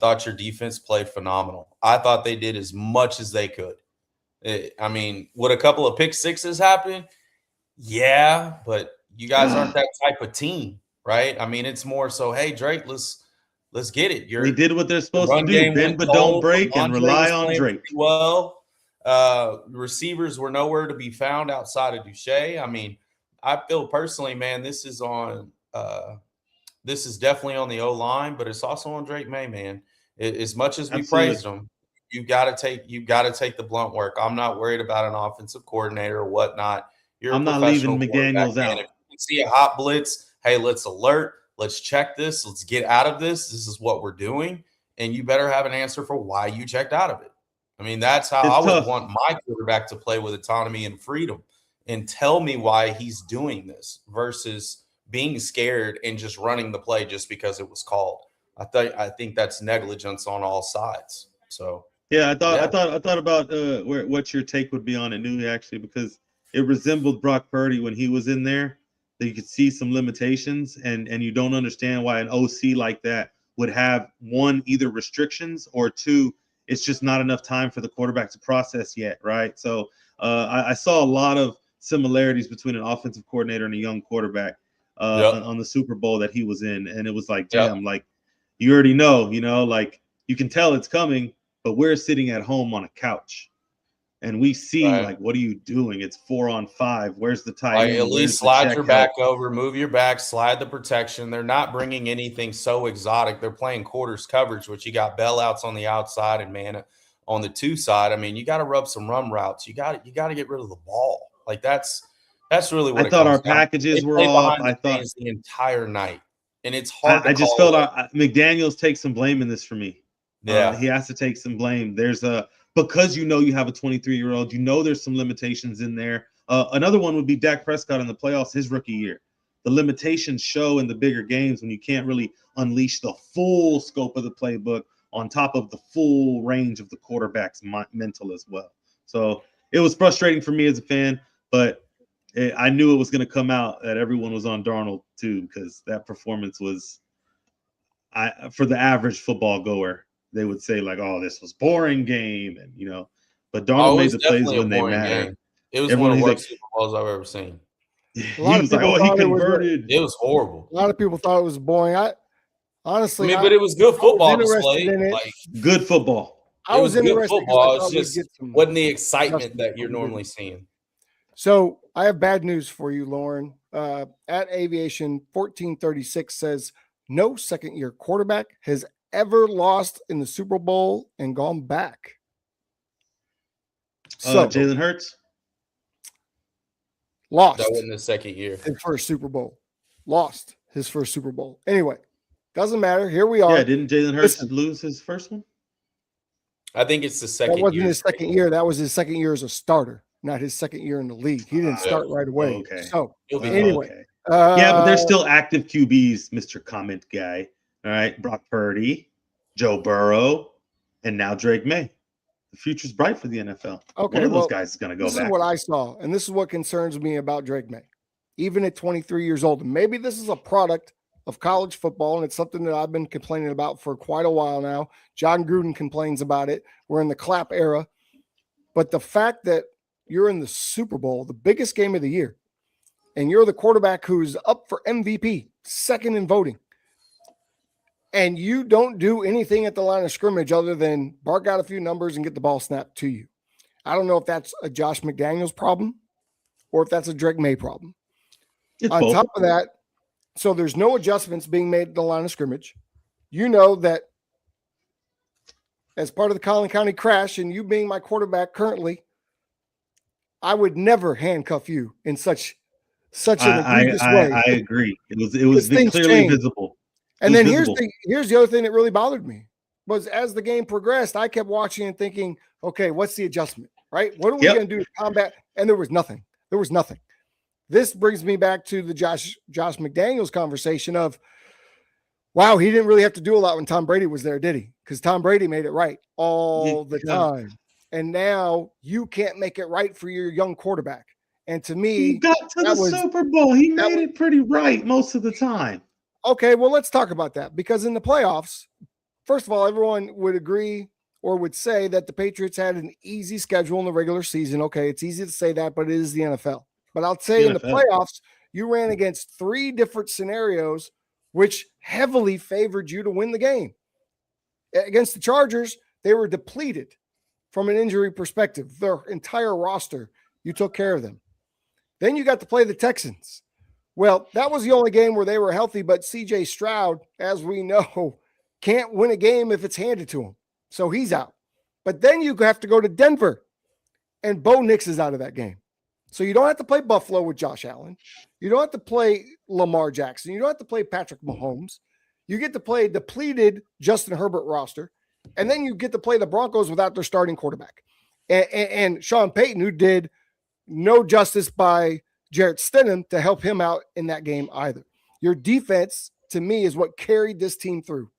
thought your defense played phenomenal. I thought they did as much as they could. Would a couple of pick sixes happen? Yeah, but you guys aren't that type of team, right? It's more so, hey, Drake, let's get it. They did what they're supposed to do, bend but don't break, and rely on Drake. Well, receivers were nowhere to be found outside of Duche. I feel personally, man, this is definitely on the O-line, but it's also on Drake May, man. As much as we praised him, you got to take the blunt work. I'm not worried about an offensive coordinator or whatnot. I'm not leaving McDaniels out. If you see a hot blitz, hey, let's alert. Let's check this. Let's get out of this. This is what we're doing. And you better have an answer for why you checked out of it. That's how I would want my quarterback to play, with autonomy and freedom, and tell me why he's doing this versus being scared and just running the play just because it was called. I think that's negligence on all sides. So I thought about what your take would be on it, Newly, actually, because it resembled Brock Purdy when he was in there. That you could see some limitations, and you don't understand why an OC like that would have, one, either restrictions, or two, it's just not enough time for the quarterback to process yet, right? So I saw a lot of similarities between an offensive coordinator and a young quarterback on the Super Bowl that he was in, and it was like, damn, like you already know, like you can tell it's coming, but we're sitting at home on a couch. And we see, like, what are you doing? It's 4-on-5. Where's the tight end? At least slide your back over, move your back, slide the protection. They're not bringing anything so exotic. They're playing quarters coverage, which you got bailouts on the outside and man on the two side. You got to rub some run routes. You got to get rid of the ball. Like that's really what I thought. Our packages were off. I thought the entire night, and it's hard. I just felt McDaniels takes some blame in this for me. Yeah, he has to take some blame. Because you have a 23-year-old, there's some limitations in there. Another one would be Dak Prescott in the playoffs his rookie year. The limitations show in the bigger games when you can't really unleash the full scope of the playbook on top of the full range of the quarterback's mental as well. So it was frustrating for me as a fan, but I knew it was going to come out that everyone was on Darnold too, because that performance was, for the average football goer, they would say like, "Oh, this was boring game," and but Darnold made the plays when they mattered. It was one of the worst Super Bowls I've ever seen. He was like, "Oh, he converted." It was horrible. A lot of people thought it was boring. Honestly, but it was good football display. Good football. I was interested. Football. It's just wasn't the excitement that you're normally seeing. So I have bad news for you, Lauren. At Aviation 1436 says no second-year quarterback has ever lost in the Super Bowl and gone back. So Jalen Hurts lost. That wasn't his second year. His first Super Bowl. Lost his first Super Bowl. Anyway, doesn't matter. Here we are. Yeah, didn't Jalen Hurts lose his first one? I think it's the second year. That wasn't his second year. That was his second year as a starter, not his second year in the league. He didn't start right away. Okay. So anyway. Okay. But they're still active QBs, Mr. Comment Guy. All right, Brock Purdy, Joe Burrow, and now Drake May. The future's bright for the NFL. Okay, one of those guys is going to go back. This is what I saw, and this is what concerns me about Drake May. Even at 23 years old, and maybe this is a product of college football, and it's something that I've been complaining about for quite a while now. John Gruden complains about it. We're in the clap era. But the fact that you're in the Super Bowl, the biggest game of the year, and you're the quarterback who's up for MVP, second in voting, and you don't do anything at the line of scrimmage other than bark out a few numbers and get the ball snapped to you. I don't know if that's a Josh McDaniels problem or if that's a Drake May problem. On top of that, so there's no adjustments being made at the line of scrimmage. You know that as part of the Collin County crash and you being my quarterback currently, I would never handcuff you in such an egregious way. I agree. It was clearly visible. And then here's the other thing that really bothered me was as the game progressed, I kept watching and thinking, okay, what's the adjustment, right? What are we going to do to combat? And there was nothing. This brings me back to the Josh McDaniels conversation of, wow, he didn't really have to do a lot when Tom Brady was there, did he? Because Tom Brady made it right all the time. And now you can't make it right for your young quarterback. And to me, he got to the Super Bowl. He made it pretty right most of the time. Okay, well, let's talk about that because in the playoffs, first of all, everyone would agree or would say that the Patriots had an easy schedule in the regular season. Okay, it's easy to say that, but it is the NFL. But I'll say in the playoffs, you ran against 3 different scenarios, which heavily favored you to win the game. Against the Chargers, they were depleted from an injury perspective. Their entire roster, you took care of them. Then you got to play the Texans. Well, that was the only game where they were healthy, but C.J. Stroud, as we know, can't win a game if it's handed to him. So he's out. But then you have to go to Denver, and Bo Nix is out of that game. So you don't have to play Buffalo with Josh Allen. You don't have to play Lamar Jackson. You don't have to play Patrick Mahomes. You get to play a depleted Justin Herbert roster, and then you get to play the Broncos without their starting quarterback. And Sean Payton, who did no justice by Jarrett Stidham to help him out in that game either. Your defense, to me, is what carried this team through.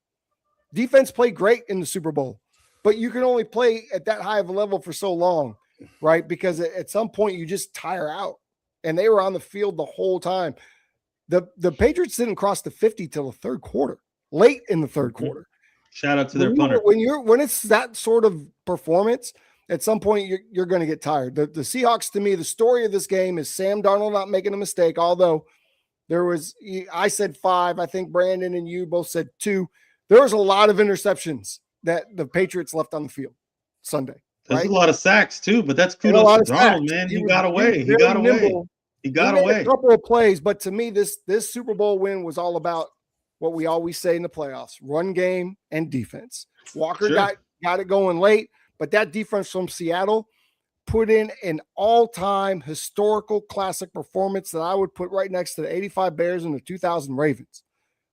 Defense played great in the Super Bowl, but you can only play at that high of a level for so long, right? Because at some point you just tire out, and they were on the field the whole time. The Patriots didn't cross the 50 till the third quarter, late in the third quarter. Shout out to their punter. When it's that sort of performance, at some point you're going to get tired. The Seahawks, to me, the story of this game is Sam Darnold not making a mistake, although I said 5. I think Brandon and you both said 2. There was a lot of interceptions that the Patriots left on the field Sunday. There's a lot of sacks too, but that's kudos to Darnold, man. He got away. He got away. He got away. A couple of plays, but to me, this Super Bowl win was all about what we always say in the playoffs: run game and defense. Walker got it going late, but that defense from Seattle put in an all-time historical classic performance that I would put right next to the 85 Bears and the 2000 Ravens.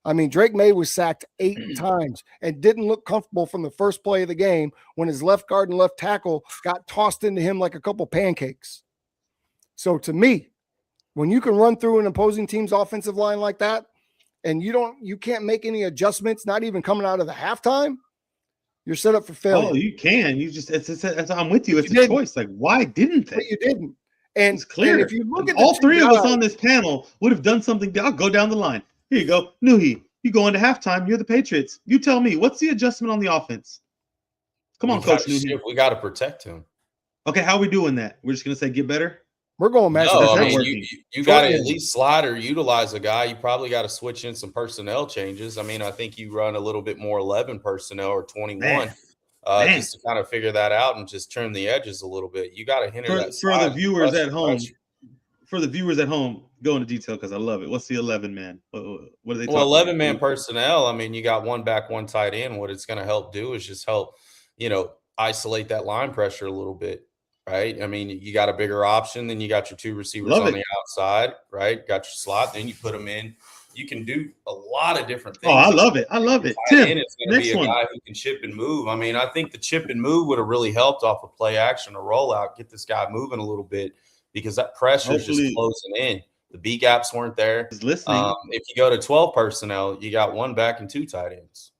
I mean, Drake May was sacked 8 times and didn't look comfortable from the first play of the game when his left guard and left tackle got tossed into him like a couple pancakes. So to me, when you can run through an opposing team's offensive line like that, and you can't make any adjustments, not even coming out of the halftime, you're set up for failure. Oh, you can. You just I'm with you. It's a choice. Like, why didn't they? But you didn't. And it's clear. And if you look at all 3 of us on this panel would have done something. I'll go down the line. Here you go. Nuhi, you go into halftime. You're the Patriots. You tell me, what's the adjustment on the offense? Come on, Coach Nuhi. We got to protect him. Okay, how are we doing that? We're just going to say get better? We're going match. No, I mean, you got to at least slide or utilize a guy. You probably got to switch in some personnel changes. I mean, I think you run a little bit more 11 personnel or 21 just to kind of figure that out and just trim the edges a little bit. You got to hinder that. For the viewers at home, for the viewers at home, go into detail because I love it. What's the 11-man? What are they talking about? 11-man personnel, I mean, you got 1 back, 1 tight end. What it's going to help do is just help, isolate that line pressure a little bit, right? I mean, you got a bigger option, then you got your 2 receivers on the outside, right? Got your slot, then you put them in. You can do a lot of different things. Oh, I love it. Tim, it's going to be a guy who can chip and move. I mean, I think the chip and move would have really helped off of play action or rollout, get this guy moving a little bit, because that pressure is just closing in. The B gaps weren't there. He's listening. If you go to 12 personnel, you got 1 back and 2 tight ends.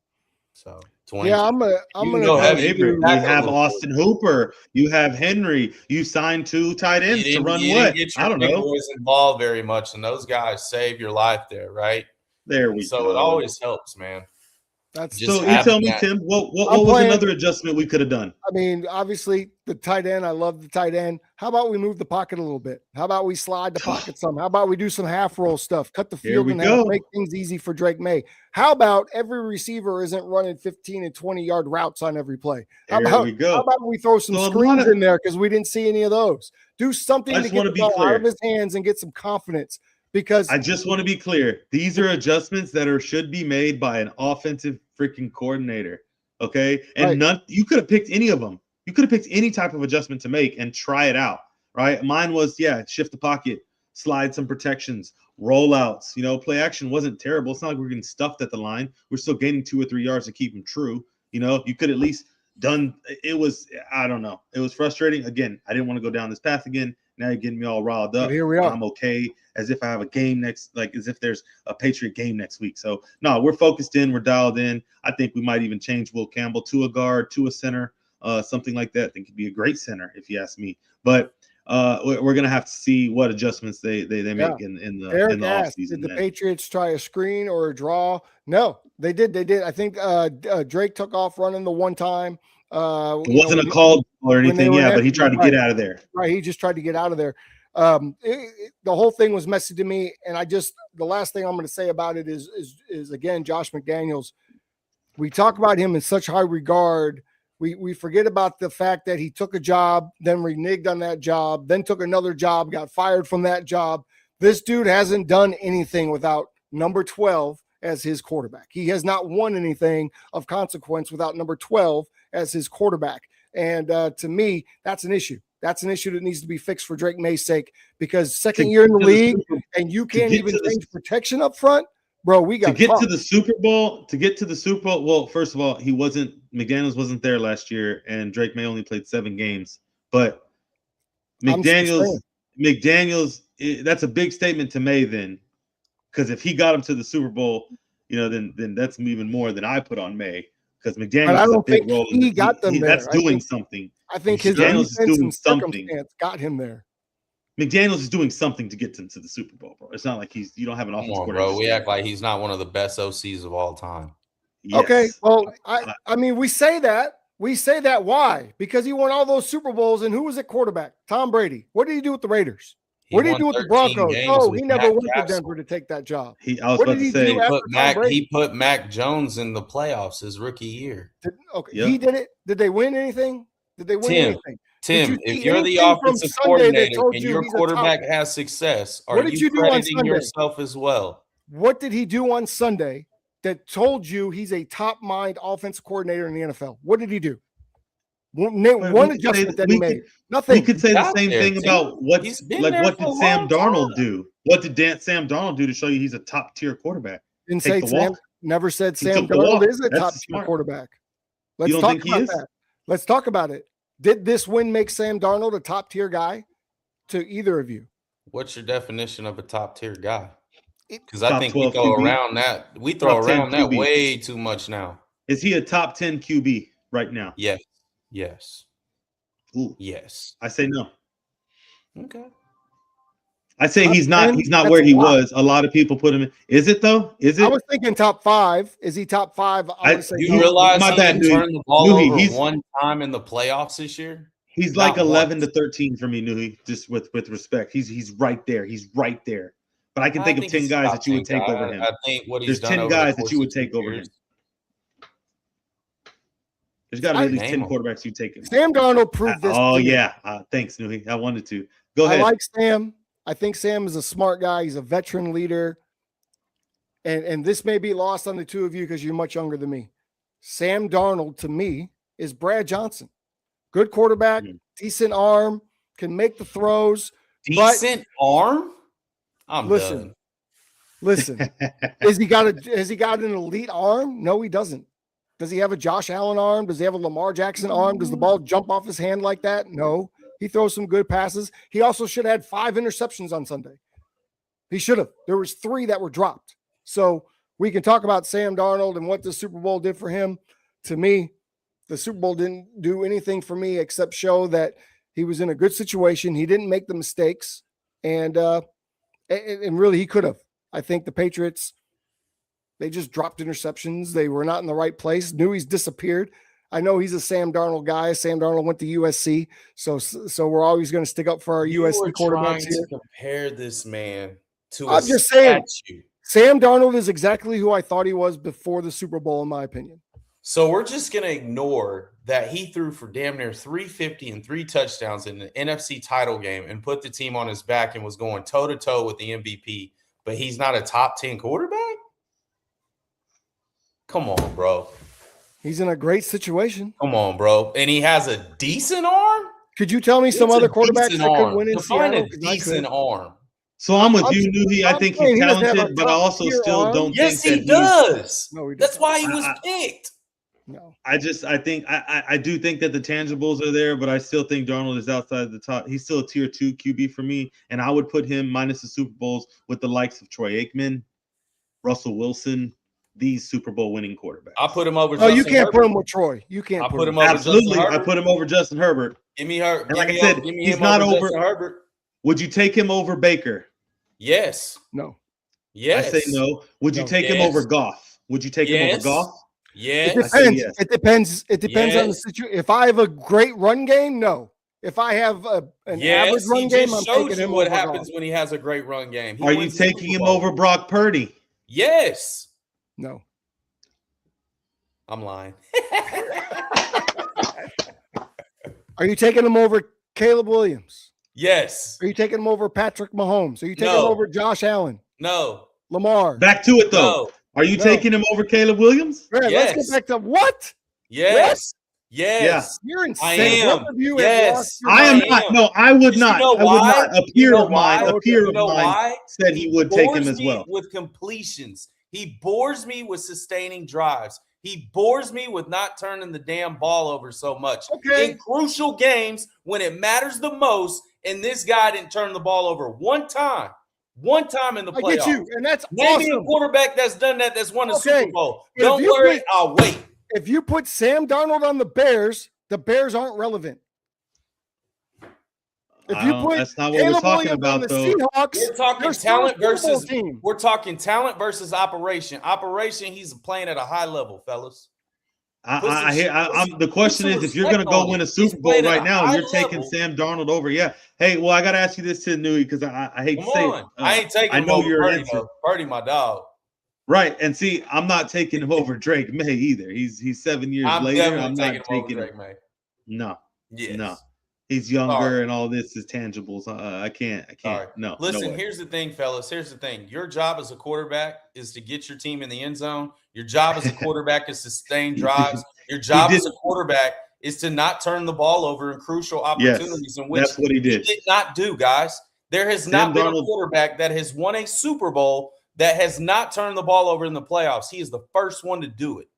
So 20. Yeah, I'm gonna go heavy. You have Austin Hooper. You have Henry. You signed 2 tight ends to run what? I don't know. Boys involved very much, and those guys save your life there, right? There we go. So it always helps, man. So you tell me, Tim, what was another adjustment we could have done? I mean, obviously the tight end. I love the tight end. How about we move the pocket a little bit? How about we slide the pocket some? How about we do some half roll stuff? Cut the field and make things easy for Drake May. How about every receiver isn't running 15 and 20-yard routes on every play? How about we throw some screens in there because we didn't see any of those? Do something to get the ball out of his hands and get some confidence. Because I just want to be clear. These are adjustments that should be made by an offensive freaking coordinator. Okay. And you could have picked any of them. You could have picked any type of adjustment to make and try it out. Right. Mine was, shift the pocket, slide some protections, rollouts. Play action wasn't terrible. It's not like we're getting stuffed at the line. We're still gaining 2 or 3 yards to keep them true. You could at least done. It was, I don't know. It was frustrating. Again, I didn't want to go down this path again. Now you're getting me all riled up. But here we are. I'm okay, as if I have a game as if there's a Patriot game next week. So, no, we're focused in. We're dialed in. I think we might even change Will Campbell to a guard, to a center, something like that. I think he'd be a great center, if you ask me. But we're gonna have to see what adjustments they make in the offseason. Did the Patriots try a screen or a draw? No, they did. I think Drake took off running the one time. It wasn't a call or anything, but he tried to get out of there. Right, he just tried to get out of there. The whole thing was messy to me, and the last thing I'm going to say about it is again, Josh McDaniels. We talk about him in such high regard. We forget about the fact that he took a job, then reneged on that job, then took another job, got fired from that job. This dude hasn't done anything without number 12 as his quarterback. He has not won anything of consequence without number 12 as his quarterback. And to me, that's an issue. That's an issue that needs to be fixed for Drake May's sake, because second year in the league and you can't even change protection up front. Bro, we got to get to the Super Bowl. Well, first of all, McDaniels wasn't there last year, and Drake May only played 7 games. But McDaniels, that's a big statement to May then, because if he got him to the Super Bowl, then that's even more than I put on May, because McDaniels. I don't think he got them there. That's doing something. I think his defense and circumstance got him there. McDaniels is doing something to get them to the Super Bowl, bro. It's not like you don't have an offensive coordinator. Bro, we act like he's not one of the best OCs of all time. Yes. Okay, well, I mean, we say that. We say that why? Because he won all those Super Bowls, and who was at quarterback? Tom Brady. What did he do with the Raiders? What did he do with the Broncos? Oh, he never went to Denver to take that job. He put Mac Jones in the playoffs his rookie year. He did it. Did they win anything? Did they win anything? Tim, if you're the offensive coordinator and your quarterback has success, are you crediting yourself as well? What did he do on Sunday that told you he's a top mind offensive coordinator in the NFL? What did he do? One adjustment that he made. Nothing. We could say the same thing about what did Sam Darnold do? What did Sam Darnold do to show you he's a top tier quarterback? Didn't say Sam. Never said Sam Darnold is a top tier quarterback. Let's talk about that. Let's talk about it. Did this win make Sam Darnold a top tier guy to either of you? What's your definition of a top tier guy? Because I think we throw around that. We throw around that way too much now. Is he a top 10 QB right now? Yes. Yes. Ooh. Yes. I say no. Okay. I say he's not where he was. A lot of people put him in. Is it though? Is it? I was thinking top 5. Is he top 5? You realize he turned the ball over one time in the playoffs this year? He's like 11 to 13 for me, Nuhi, just with respect. He's right there. He's right there. But I can think of 10 guys that you would take over him. I think there's 10 guys that you would take over him. There's got to be at least 10 quarterbacks you take him. Sam Darnold proved this. Thanks, Nuhi. I wanted to. Go ahead. I like Sam. I think Sam is a smart guy. He's a veteran leader. And this may be lost on the two of you because you're much younger than me. Sam Darnold, to me, is Brad Johnson. Good quarterback, decent arm, can make the throws. Decent arm? Listen. Has he got an elite arm? No, he doesn't. Does he have a Josh Allen arm? Does he have a Lamar Jackson arm? Does the ball jump off his hand like that? No. He throws some good passes. He also should have had 5 interceptions on Sunday. He should have. There was 3 that were dropped. So we can talk about Sam Darnold and what the Super Bowl did for him. To me, the Super Bowl didn't do anything for me except show that he was in a good situation. He didn't make the mistakes. And really, he could have. I think the Patriots, they just dropped interceptions. They were not in the right place. Knew he's disappeared. I know he's a Sam Darnold guy. Sam Darnold went to USC, so we're always going to stick up for our USC quarterbacks here. Compare this man to I'm just saying, Sam Darnold is exactly who I thought he was before the Super Bowl, in my opinion. So we're just going to ignore that he threw for damn near 350 and 3 touchdowns in the NFC title game and put the team on his back and was going toe-to-toe with the MVP, but he's not a top 10 quarterback? Come on, bro. He's in a great situation. Come on, bro. And he has a decent arm? Could you tell me some other quarterbacks that could win in Seattle? A decent arm. So I'm with you, Nuhi. I think he's talented, but I also still don't think that he does. No, that's why he was picked. No. I do think that the tangibles are there, but I still think Darnold is outside the top. He's still a tier 2 QB for me, and I would put him minus the Super Bowls with the likes of Troy Aikman, Russell Wilson, these Super Bowl winning quarterbacks. I put him over. You can't put him with Troy. You can't. Put him over. Absolutely, I put him over Justin Herbert. Give me her. And like I said, he's not over Herbert. Would you take him over Baker? Yes. No. Yes. I say no. Would you take him over Goff? Would you take him over Goff? Yes. It depends. Yes. It depends on the situation. If I have a great run game, no. If I have an average run game, I'm taking him what over happens Goff. when he has a great run game. Are you taking him over Brock Purdy? Yes. No. I'm lying. Are you taking him over Caleb Williams? Yes. Are you taking him over Patrick Mahomes? Are you taking him over Josh Allen? No. Lamar? Back to it, though. No. Are you taking him over Caleb Williams? Right, yes. Let's get back to what? Yes. Yes. You're insane. I am. Yes. I am not. No, I would not. I would not. A peer of mine said he would take him as well. With completions. He bores me with sustaining drives. He bores me with not turning the damn ball over so much. Okay. In crucial games when it matters the most, and this guy didn't turn the ball over one time in the playoffs. I get you, and that's Maybe awesome. a quarterback that's done that, that's won a Super Bowl. Don't worry, I'll wait. If you put Sam Darnold on the Bears aren't relevant. If you put that's not what we're talking about, though. Seahawks, we're talking talent versus team. We're talking talent versus operation. Operation, he's playing at a high level, fellas. The question is, if you're going to go win a Super Bowl right now, you're taking Sam Darnold over. Yeah. Hey, well, I got to ask you this too, Newey, because I hate to say it. I ain't taking him over Purdy, my dog. Right, and see, I'm not taking him over Drake May either. He's 7 years later. I'm not taking Drake May. No. Yes. No. He's younger, and all this is tangibles. I can't. No. Listen, here's the thing, fellas. Here's the thing. Your job as a quarterback is to get your team in the end zone. Your job as a quarterback is to sustain drives. Your job as a quarterback is to not turn the ball over in crucial opportunities. In which that's what he did. He did not do, guys. There has not been a quarterback that has won a Super Bowl that has not turned the ball over in the playoffs. He is the first one to do it.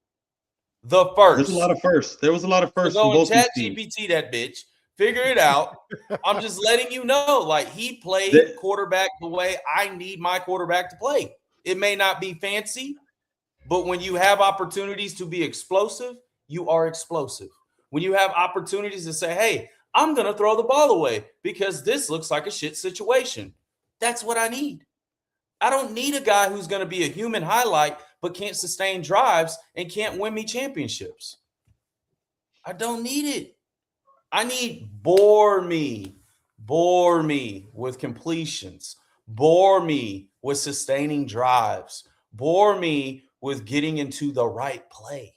The first. There's a lot of firsts. There was a lot of firsts. So go chat GPT that bitch. Figure it out. I'm just letting you know, like, he played quarterback the way I need my quarterback to play. It may not be fancy, but when you have opportunities to be explosive, you are explosive. When you have opportunities to say, hey, I'm going to throw the ball away because this looks like a shit situation. That's what I need. I don't need a guy who's going to be a human highlight but can't sustain drives and can't win me championships. I don't need it. I need bore me with completions, bore me with sustaining drives, bore me with getting into the right play.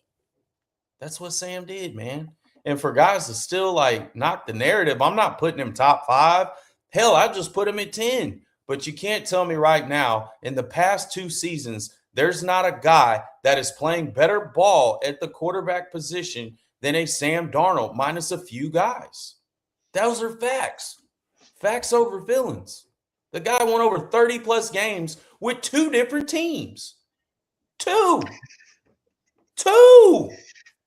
That's what Sam did, man. And for guys to still like knock the narrative, I'm not putting him top 5. Hell, I just put him at 10. But you can't tell me right now, in the past 2 seasons, there's not a guy that is playing better ball at the quarterback position than a Sam Darnold, minus a few guys. Those are facts. Facts over feelings. The guy won over 30-plus games with 2 different teams. 2.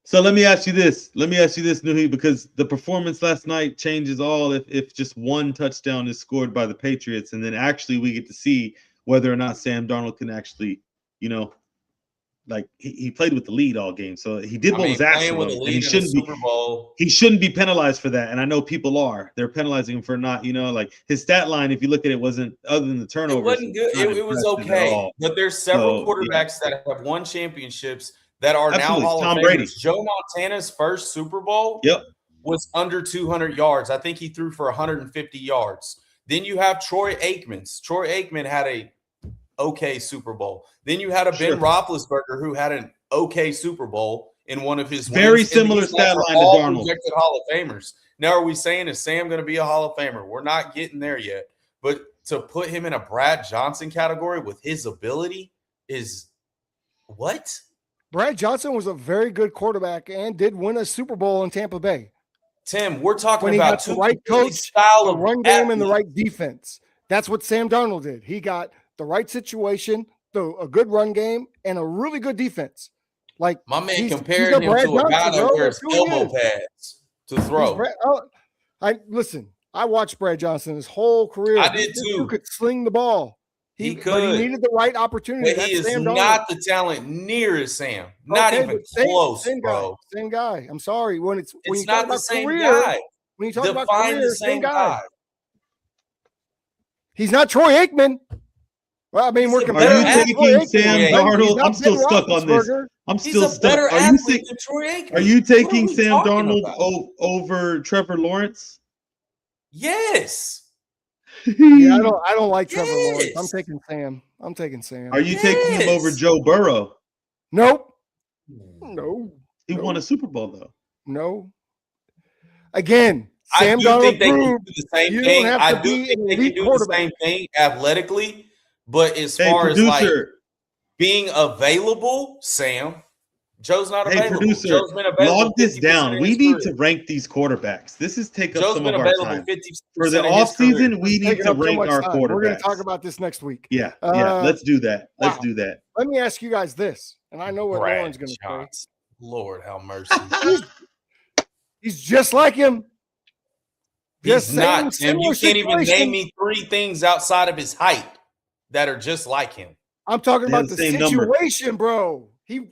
So let me ask you this. Nuhi, because the performance last night changes all if just 1 touchdown is scored by the Patriots, and then actually we get to see whether or not Sam Darnold can actually, like he played with the lead all game, so he did what was asked of him. He shouldn't be Super Bowl. He shouldn't be penalized for that, and I know people are. They're penalizing him for not, like his stat line. If you look at it, wasn't other than the turnovers. It wasn't good. It was okay, but there's several quarterbacks that have won championships that are now Hall of Famers. Joe Montana's first Super Bowl was under 200 yards. I think he threw for 150 yards. Then you have Troy Aikman's. Troy Aikman had a okay Super Bowl. Then you had a Ben Roethlisberger who had an okay Super Bowl in one of his very similar stat line to Darnold. Projected Hall of Famers. Now, are we saying is Sam going to be a Hall of Famer? We're not getting there yet. But to put him in a Brad Johnson category with his ability is what? Brad Johnson was a very good quarterback and did win a Super Bowl in Tampa Bay. Tim, we're talking when he about got the right coach, the run game, and the right defense. That's what Sam Darnold did. He got the right situation, a good run game, and a really good defense. Like my man compared him to a guy that wears elbow pads to throw. I watched Brad Johnson his whole career. I did too. Who could sling the ball. He could. But he needed the right opportunity. But he is not the talent near as Sam. Not even close, bro. Same guy. I'm sorry. When it's not the same guy. When you talk about define career, the same guy. He's not Troy Aikman. Well, I mean, we're comparing. Are you taking Sam Darnold? I'm still stuck on this. I'm still stuck. Better athlete than Troy Aikman. Are you taking Sam Darnold over Trevor Lawerence? Yes. Yeah, I don't like Trevor Lawrence. I'm taking Sam. Are you taking him over Joe Burrow? Nope. He won a Super Bowl though. No. Again, Sam Darnold think they can do the same thing. I do think they can do the same thing athletically, but as far as like being available, Sam, Joe's not available. Producer, Joe's been available. Log this down. We need to rank these quarterbacks. This is take up Joe's some been of available our time. 50% for the offseason. We need to rank our quarterbacks. We're going to talk about this next week. Yeah, let's do that. Let's do that. Let me ask you guys this, and I know what Lauren's going to say. Lord have mercy. He's just like him. He's not, Tim. You can't even name me 3 things outside of his height that are just like him. I'm talking about the situation, bro. You're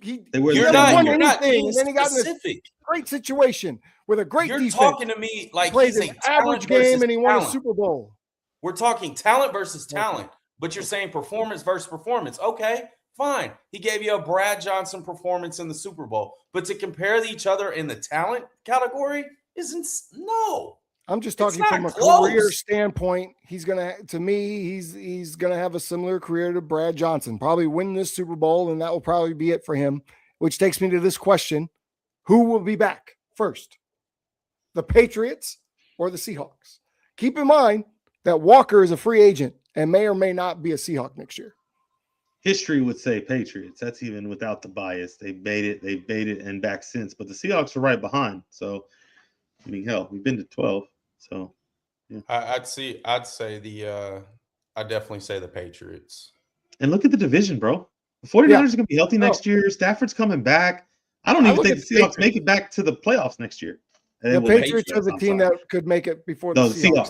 not being and then he got in this great situation with a great defense. You're talking to me like he's an average game and he won a Super Bowl. We're talking talent versus talent, but you're saying performance versus performance. Okay, fine. He gave you a Brad Johnson performance in the Super Bowl, but to compare each other in the talent category isn't no. I'm just talking from a career standpoint. He's gonna have a similar career to Brad Johnson. Probably win this Super Bowl, and that will probably be it for him. Which takes me to this question: who will be back first, the Patriots or the Seahawks? Keep in mind that Walker is a free agent and may or may not be a Seahawk next year. History would say Patriots. That's even without the bias. They've made it, and back since. But the Seahawks are right behind. So, I mean, hell, we've been to 12. So, yeah. I'd definitely say the Patriots. And look at the division, bro. The 49ers are going to be healthy next year. Stafford's coming back. I don't even think the Seahawks make it back to the playoffs next year. The Patriots are the team that could make it before the Seahawks.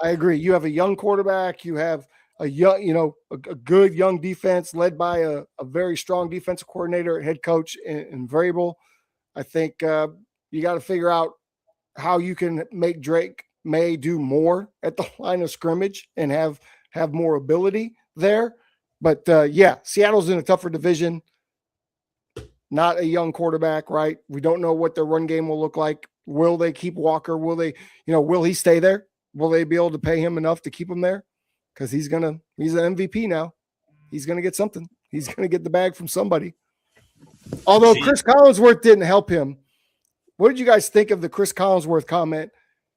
I agree. You have a young quarterback. You have a young, a good young defense led by a very strong defensive coordinator, head coach, and Variable. I think you got to figure out how you can make Drake May do more at the line of scrimmage and have more ability there. But Seattle's in a tougher division. Not a young quarterback, right? We don't know what their run game will look like. Will they keep Walker? Will they, will he stay there? Will they be able to pay him enough to keep him there? Because he's an MVP now. He's gonna get something. He's gonna get the bag from somebody. Although Chris Collinsworth didn't help him. What did you guys think of the Chris Collinsworth comment?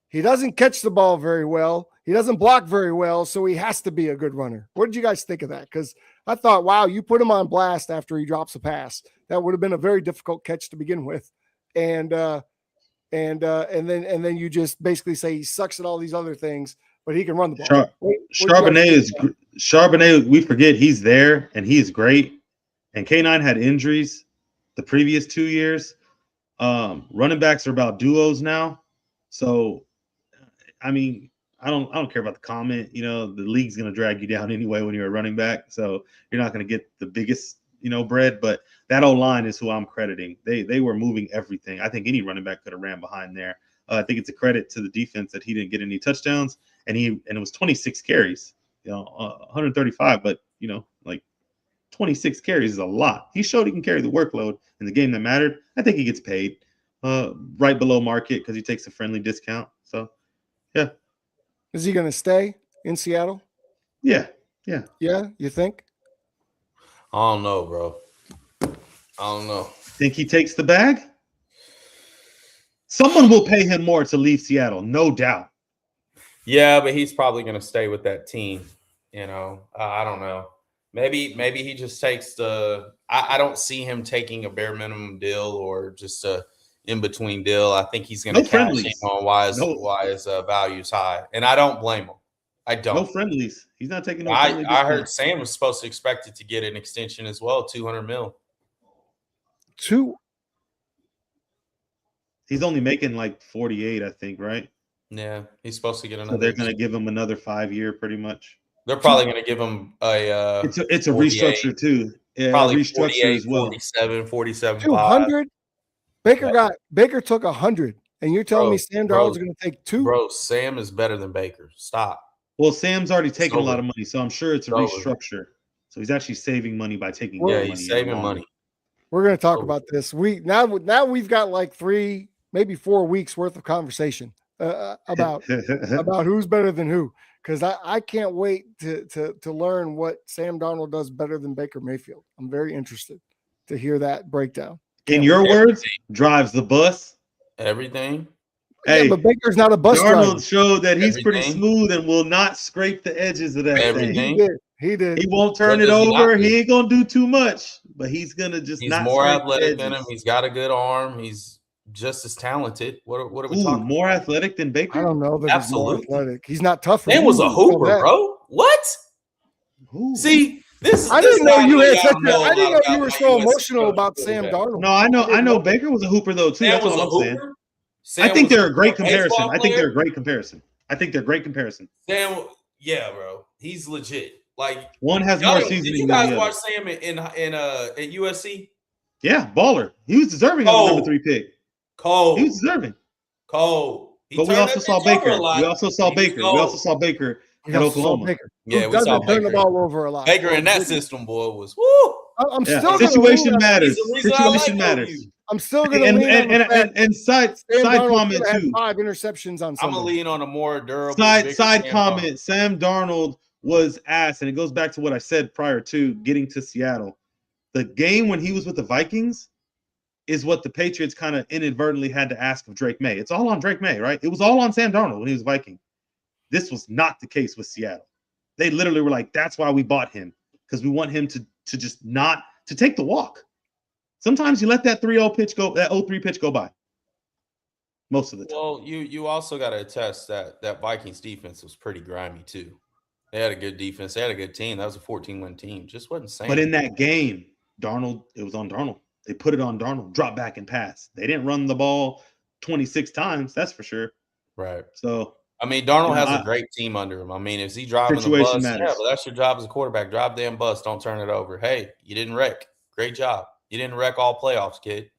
He doesn't catch the ball very well. He doesn't block very well, so he has to be a good runner. What did you guys think of that? Because I thought, wow, you put him on blast after he drops a pass. That would have been a very difficult catch to begin with, and then you just basically say he sucks at all these other things, but he can run the ball. Charbonnet. We forget he's there and he is great. And K9 had injuries the previous 2 years. Running backs are about duos now. So, I mean, I don't care about the comment. The league's going to drag you down anyway when you're a running back. So you're not going to get the biggest, bread. But that O-line is who I'm crediting. They were moving everything. I think any running back could have ran behind there. I think it's a credit to the defense that he didn't get any touchdowns, and it was 26 carries, 135, but like 26 carries is a lot. He showed he can carry the workload in the game that mattered. I think he gets paid right below market because he takes a friendly discount. So, yeah. Is he going to stay in Seattle? Yeah. You think? I don't know, bro. I don't know. Think he takes the bag? Someone will pay him more to leave Seattle, no doubt. Yeah, but he's probably going to stay with that team. I don't know. Maybe he just takes I don't see him taking a bare minimum deal or just a in between deal. I think he's going to cash in on why his value's high, and I don't blame him. I don't. No friendlies. He's not taking no. I heard Sam was supposed to expect it to get an extension as well, $200 million. He's only making like 48, I think, right? Yeah, he's supposed to get another. So they're going to give him another 5-year, pretty much. They're probably going to give him a. It's a restructure too. Yeah, probably restructure as well. 47, 200. Baker took 100 And you're telling me Sam Darnold's going to take 2? Bro, Sam is better than Baker. Stop. Well, Sam's already taken a lot of money, so I'm sure it's a restructure. So he's actually saving money by taking more money. He's saving money. We're going to talk about this. Now we've got like 3, maybe 4 weeks worth of conversation about who's better than who. Because I can't wait to learn what Sam Darnold does better than Baker Mayfield. I'm very interested to hear that breakdown. In your words, drives the bus. Everything. Hey, yeah, but Baker's not a bus driver. Darnold showed that he's pretty smooth and will not scrape the edges of that thing. He did. He won't turn it over. He ain't gonna do too much, but he's gonna just. He's more athletic than him. He's got a good arm. He's just as talented. What are we talking? More athletic than Baker? I don't know that he's more athletic. He's not tough. Sam was a hooper, bro. What? Ooh. See, this. I didn't know you had such. I didn't know you were so emotional about Sam Darnold. No, I know Baker was a hooper though too. That's what I'm saying. I think they're a great comparison. Sam, yeah, bro, he's legit. Like one has more seasoning. Did you guys watch Sam in USC? Yeah, baller. He was deserving of the number 3 pick. Cold. He was deserving. Cold. But we also saw Baker. We also saw Baker at Oklahoma. Yeah, we saw turn the ball over a lot. Baker in that system, boy, was woo. I'm still situation matters. Situation matters. I'm still going to lean and side comment too. 5 interceptions on Sunday. I'm going to lean on a more durable. Side comment. Sam Darnold was ass, and it goes back to what I said prior to getting to Seattle. The game when he was with the Vikings is what the Patriots kind of inadvertently had to ask of Drake May. It's all on Drake May, right? It was all on Sam Darnold when he was Viking. This was not the case with Seattle. They literally were like, that's why we bought him, because we want him to just not to take the walk. Sometimes you let that 3-0 pitch go, that 0-3 pitch go by. Most of the time. Well, you also got to attest that Vikings defense was pretty grimy too. They had a good defense. They had a good team. That was a 14-win team. Just wasn't same. But in that game, Darnold, it was on Darnold. They put it on Darnold, drop back and pass. They didn't run the ball 26 times, that's for sure. Right. So, I mean, Darnold has a great team under him. I mean, is he driving the bus? Matters. Yeah, but that's your job as a quarterback. Drive damn bus. Don't turn it over. Hey, you didn't wreck. Great job. You didn't wreck all playoffs, kid.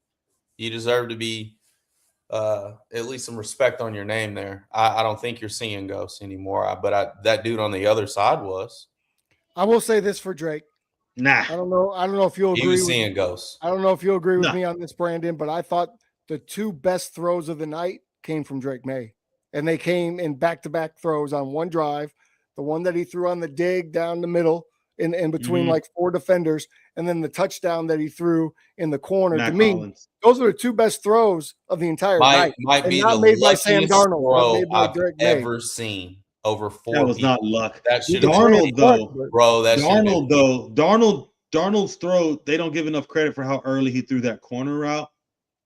You deserve to be at least some respect on your name there. I don't think you're seeing ghosts anymore, but that dude on the other side was. I will say this for Drake. Nah. I don't know if you'll agree. He was seeing ghosts. I don't know if you'll agree with me on this, Brandon, but I thought the 2 best throws of the night came from Drake May. And they came in back-to-back throws on one drive. The one that he threw on the dig down the middle in between like 4 defenders, and then the touchdown that he threw in the corner. Matt to me, Collins. Those are the 2 best throws of the entire night. Might be not the made by Sam luckiest Darnold, throw made by I've Drake ever May. seen over 4 That was people. not luck. That should Darnold, though. Bro, that Darnold's throw, they don't give enough credit for how early he threw that corner route,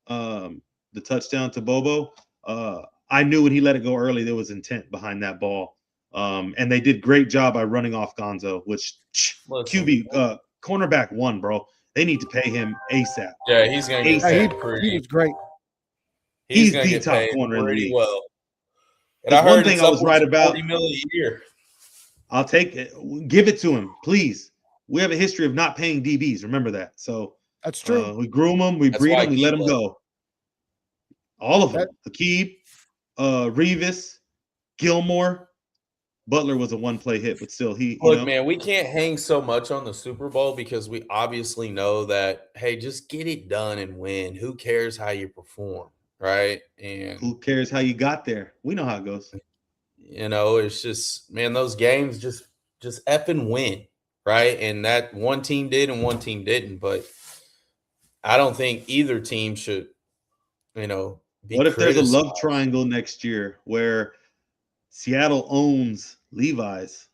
the touchdown to Bobo. I knew when he let it go early, there was intent behind that ball. And they did great job by running off Gonzo, which QB cornerback 1, bro. They need to pay him ASAP. Yeah, he's going to get paid. He was great. He's the top corner in the league. Well. And I heard one thing I was right about. $40 million a year. I'll take it. Give it to him, please. We have a history of not paying DBs. Remember that. So that's true. We groom them, we breed them, we let them go. All of them. Hakeem, Revis, Gilmore. Butler was a 1-play hit, but still Look, man, we can't hang so much on the Super Bowl because we obviously know that, hey, just get it done and win. Who cares how you perform, right? And who cares how you got there? We know how it goes. It's just, man, those games just effing win, right? And that one team did and one team didn't, but I don't think either team should, be What if there's a love triangle next year where Seattle owns Levi's,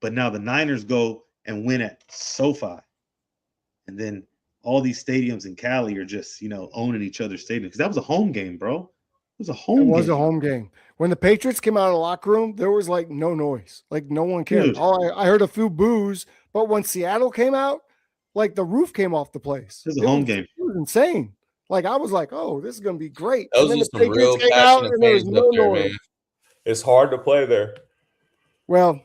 but now the Niners go and win at SoFi. And then all these stadiums in Cali are just, owning each other's stadiums. Because that was a home game, bro. It was a home game. When the Patriots came out of the locker room, there was like no noise. Like no one cared. I heard a few boos, but when Seattle came out, like the roof came off the place. It was a home game. It was insane. Like I was like, oh, this is going to be great. Those are some real passionate fans up there, man. It's hard to play there. Well,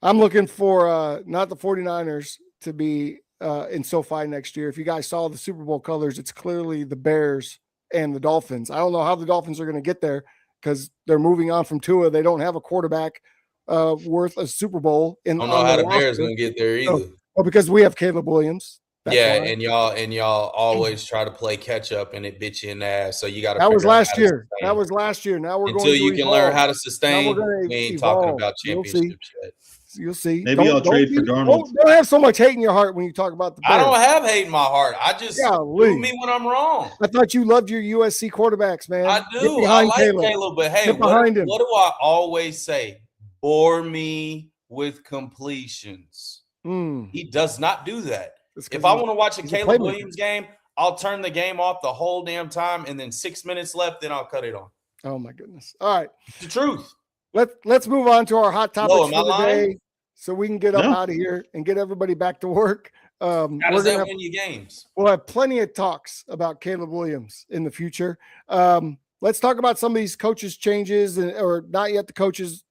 I'm looking for not the 49ers to be in SoFi next year. If you guys saw the Super Bowl colors, it's clearly the Bears and the Dolphins. I don't know how the Dolphins are going to get there because they're moving on from Tua. They don't have a quarterback worth a Super Bowl. I don't know how the Bears going to get there either. Oh, because we have Caleb Williams. That's why. and y'all always try to play catch up, and it bit you in the ass. So you got to. That was last year. That was last year. Now we're until going to you can learn how to sustain. We ain't talking about championships yet. You'll see. Maybe I'll trade for Darnold. Don't have so much hate in your heart when you talk about the Bears. I don't have hate in my heart. I just prove me when I'm wrong. I thought you loved your USC quarterbacks, man. I do. I like Caleb, but hey, what do I always say? Bore me with completions. He does not do that. If I want to watch a Caleb Williams game, I'll turn the game off the whole damn time, and then 6 minutes left, then I'll cut it on. Oh my goodness! All right, it's the truth. Let's move on to our hot topics for the day, so we can get up out of here and get everybody back to work. How does that win you games? We'll have plenty of talks about Caleb Williams in the future. Let's talk about some of these coaches changes, or not yet the coaches.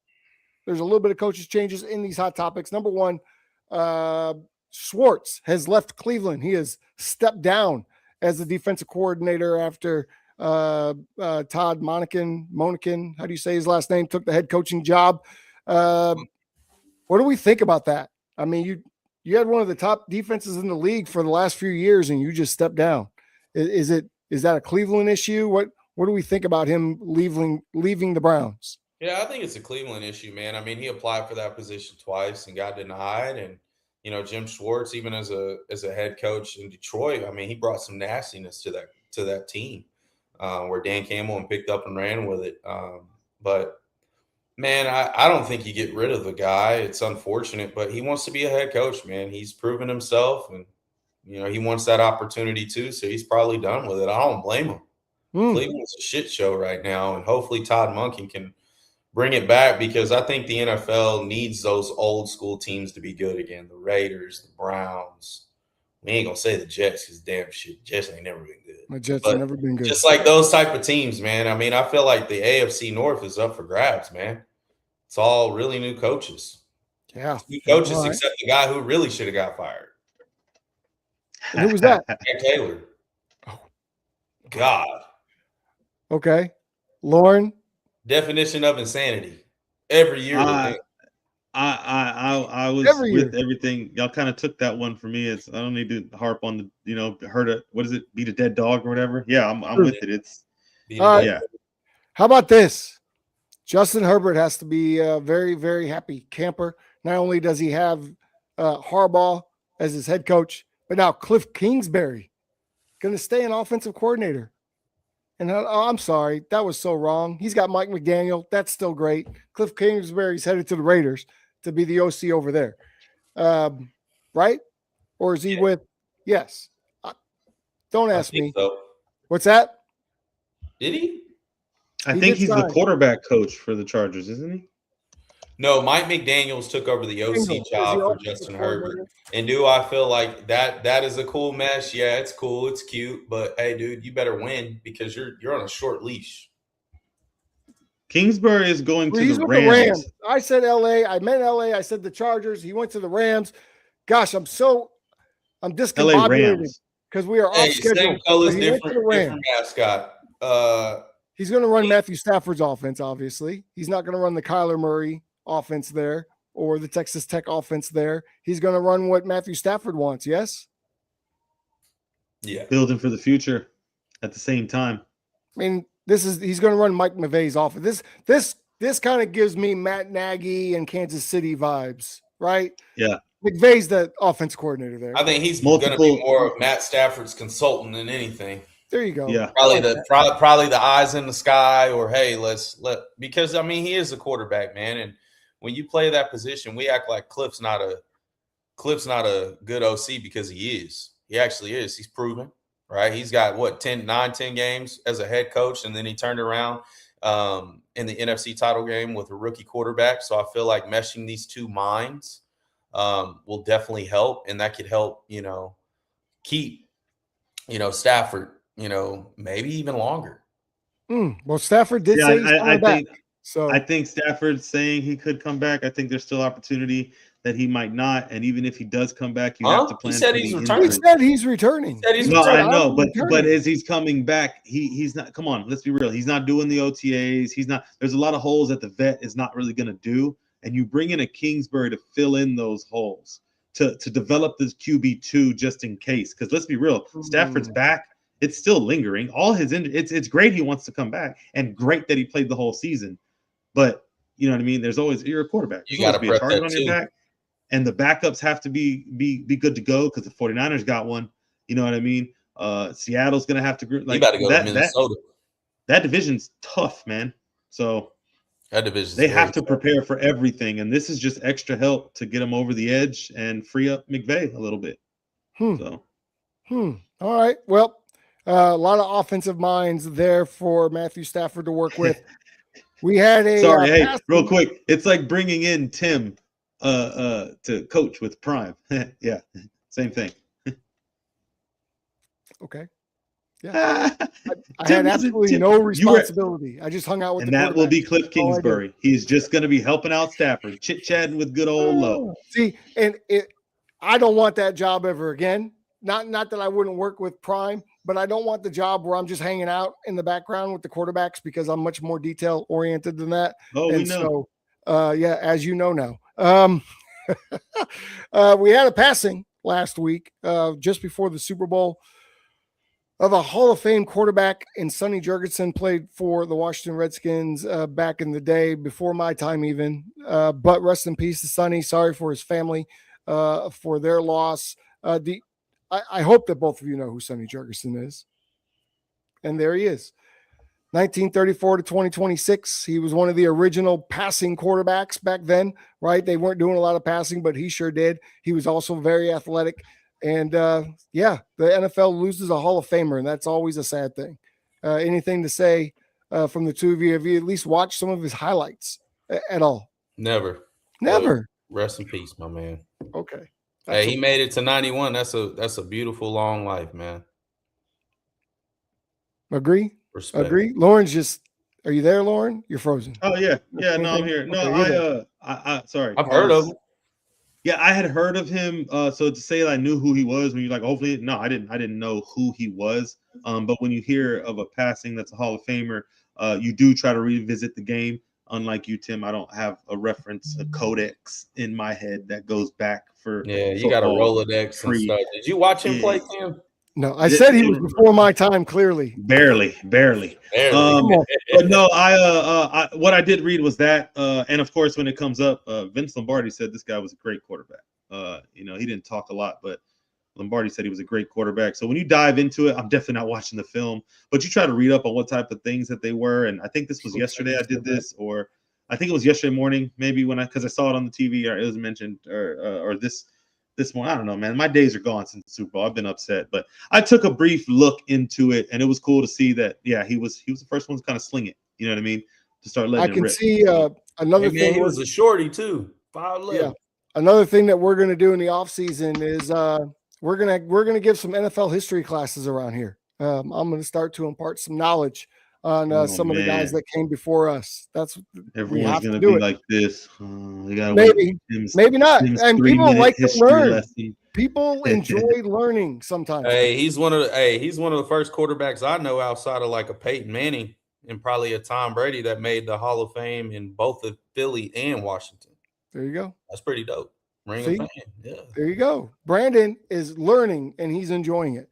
There's a little bit of coaches changes in these hot topics. Number one, Schwartz has left Cleveland. He has stepped down as the defensive coordinator after Todd Monken, how do you say his last name, took the head coaching job. What do we think about that? I mean, you had one of the top defenses in the league for the last few years, and you just stepped down. Is that a Cleveland issue? What do we think about him leaving the Browns? Yeah, I think it's a Cleveland issue, man. I mean, he applied for that position twice and got denied. And, Jim Schwartz, even as a head coach in Detroit, I mean, he brought some nastiness to that team where Dan Campbell picked up and ran with it. But, man, I don't think you get rid of the guy. It's unfortunate, but he wants to be a head coach, man. He's proven himself, and, he wants that opportunity too, so he's probably done with it. I don't blame him. Cleveland's a shit show right now, and hopefully Todd Monken can bring it back, because I think the NFL needs those old school teams to be good again. The Raiders, the Browns. We ain't going to say the Jets because damn shit, Jets ain't never been good. The Jets have never been good. Just like those type of teams, man. I mean, I feel like the AFC North is up for grabs, man. It's all really new coaches. Yeah. New coaches except the guy who really should have got fired. And who was that? Matt Taylor. Oh. God. Okay. Lauren? Definition of insanity. Every year. I was with everything. Y'all kind of took that one for me. I don't need to harp on the, what is it? Beat a dead dog or whatever. Yeah, I'm with it. Yeah. How about this? Justin Herbert has to be a very, very happy camper. Not only does he have Harbaugh as his head coach, but now Cliff Kingsbury going to stay an offensive coordinator. And I'm sorry, that was so wrong. He's got Mike McDaniel. That's still great. Cliff Kingsbury's headed to the Raiders to be the OC over there. Right? Or is he with – yes. Don't ask me. So. What's that? Did he? I think he's the quarterback coach for the Chargers, isn't he? No, Mike McDaniels took over the OC job for Justin Herbert. And do I feel like that is a cool mesh? Yeah, it's cool. It's cute. But, hey, dude, you better win because you're on a short leash. Kingsbury is going to the Rams. I said L.A. I meant L.A. I said the Chargers. He went to the Rams. Gosh, I'm discombobulated because we are off schedule. Same colors, different mascot. He's going to run Matthew Stafford's offense, obviously. He's not going to run the Kyler Murray offense there or the Texas Tech offense there. He's going to run what Matthew Stafford wants, yes? Yeah. Building for the future at the same time. I mean, he's going to run Mike McVay's offense. This kind of gives me Matt Nagy and Kansas City vibes, right? Yeah. McVay's the offense coordinator there. I think he's going to be more of Matt Stafford's consultant than anything. There you go. Yeah. Probably the eyes in the sky, or hey, because I mean he is a quarterback, man, and when you play that position, we act like Cliff's not a good OC because he is. He actually is. He's proven, right? He's got 10 games as a head coach, and then he turned around in the NFC title game with a rookie quarterback. So I feel like meshing these two minds will definitely help, and that could help, keep, Stafford, maybe even longer. Well, Stafford did say he's coming back. I think Stafford's saying he could come back. I think there's still opportunity. that he might not. And even if he does come back, you have to plan. He said he's returning. He said he's returning. I know, but as he's coming back, he's not. Come on, let's be real. He's not doing the OTAs. He's not. There's a lot of holes that the vet is not really going to do. And you bring in a Kingsbury to fill in those holes, to develop this QB2 just in case. Because let's be real, Stafford's back. It's still lingering. All his it's great he wants to come back, and great that he played the whole season. But you know what I mean? There's always, you're a quarterback. You got to be a target on your back, and the backups have to be good to go because the 49ers got one. You know what I mean? Seattle's gonna have to like you got to go to Minnesota. That division's tough, man. So that division, they have to prepare for everything, and this is just extra help to get them over the edge and free up McVay a little bit. So, all right. Well, a lot of offensive minds there for Matthew Stafford to work with. We had a real quick. It's like bringing in Tim to coach with Prime. Yeah, same thing. Okay. Yeah. I had absolutely no responsibility. I just hung out with and that will be Cliff Kingsbury. He's just going to be helping out Stafford, chit-chatting with good old Lowe. See, and I don't want that job ever again. Not that I wouldn't work with Prime, but I don't want the job where I'm just hanging out in the background with the quarterbacks because I'm much more detail oriented than that. Oh, we know. So, yeah, as you know now. We had a passing last week just before the Super Bowl of a Hall of Fame quarterback, and Sonny Jurgensen played for the Washington Redskins back in the day, before my time even. But rest in peace to Sonny. Sorry for his family for their loss. I hope that both of you know who Sonny Jurgensen is. And there he is. 1934 to 2026. He was one of the original passing quarterbacks back then, right? They weren't doing a lot of passing, but he sure did. He was also very athletic. And, yeah, the NFL loses a Hall of Famer, and that's always a sad thing. Anything to say from the two of you? Have you at least watched some of his highlights at all? Never. Rest in peace, my man. Okay. Hey, he made it to 91. That's a beautiful long life, man. Agree? Respect. Agree? Lauren, are you there, Lauren? You're frozen. Oh, yeah. Yeah, no, I'm here. No, I sorry. I've heard of him. Yeah, I had heard of him. So to say that I knew who he was when you're like, hopefully, no, I didn't know who he was. But when you hear of a passing that's a Hall of Famer, you do try to revisit the game. Unlike you, Tim, I don't have a reference, a codex in my head that goes back for. Yeah, you got a Rolodex and stuff. Did you watch him play, Tim? No, I said he was before my time. Clearly, barely. But no, I what I did read was that, and of course, when it comes up, Vince Lombardi said this guy was a great quarterback. He didn't talk a lot, but Lombardi said he was a great quarterback. So when you dive into it, I'm definitely not watching the film, but you try to read up on what type of things that they were. And I think this was yesterday I did this, or I think it was yesterday morning, maybe because I saw it on the TV, or it was mentioned, or this morning. I don't know, man. My days are gone since the Super Bowl. I've been upset, but I took a brief look into it, and it was cool to see that. Yeah, he was the first one to kind of sling it. You know what I mean? To start letting it rip. I can see another thing. He was a shorty too. 5'11". Yeah. Another thing that we're going to do in the offseason is we're gonna give some NFL history classes around here. I'm going to start to impart some knowledge on some of the guys that came before us. That's everyone's going to be like this. Maybe not. And people like to learn. People enjoy learning sometimes. Hey, he's one of the first quarterbacks I know outside of like a Peyton Manning and probably a Tom Brady that made the Hall of Fame in both of Philly and Washington. There you go. That's pretty dope. Ring of fame. Yeah. There you go. Brandon is learning and he's enjoying it.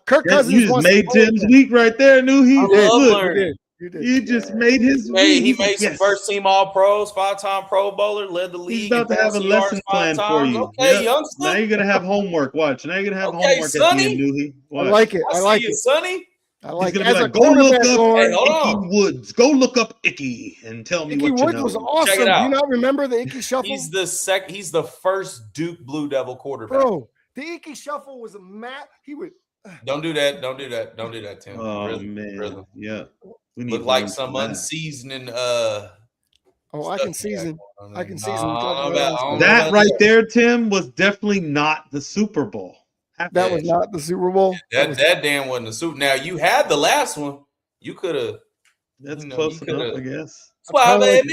Kirk Cousins. You just made Tim's week right there. Knew he did. You just made his week. He made some first team All Pros, 5-time Pro Bowler, led the league. He's about to have a lesson plan for you. Okay, youngster. Now you're gonna have homework. Watch. Now you're gonna have homework Sonny. at the end, I like it. I like it, Sonny. I like it. He's gonna be like, go look up Icky Woods. Go look up Icky and tell me what you know. Icky Woods was awesome. Do you not remember the Icky Shuffle? He's the first Duke Blue Devil quarterback. Bro, the Icky Shuffle was a He would. Don't do that, Tim. Oh man, yeah. Look like some unseasoning. I can season. I can season. That right there, Tim, was definitely not the Super Bowl. That was not the Super Bowl. That damn wasn't the Super. Now you had the last one. You could have. That's close enough, I guess. Oh man.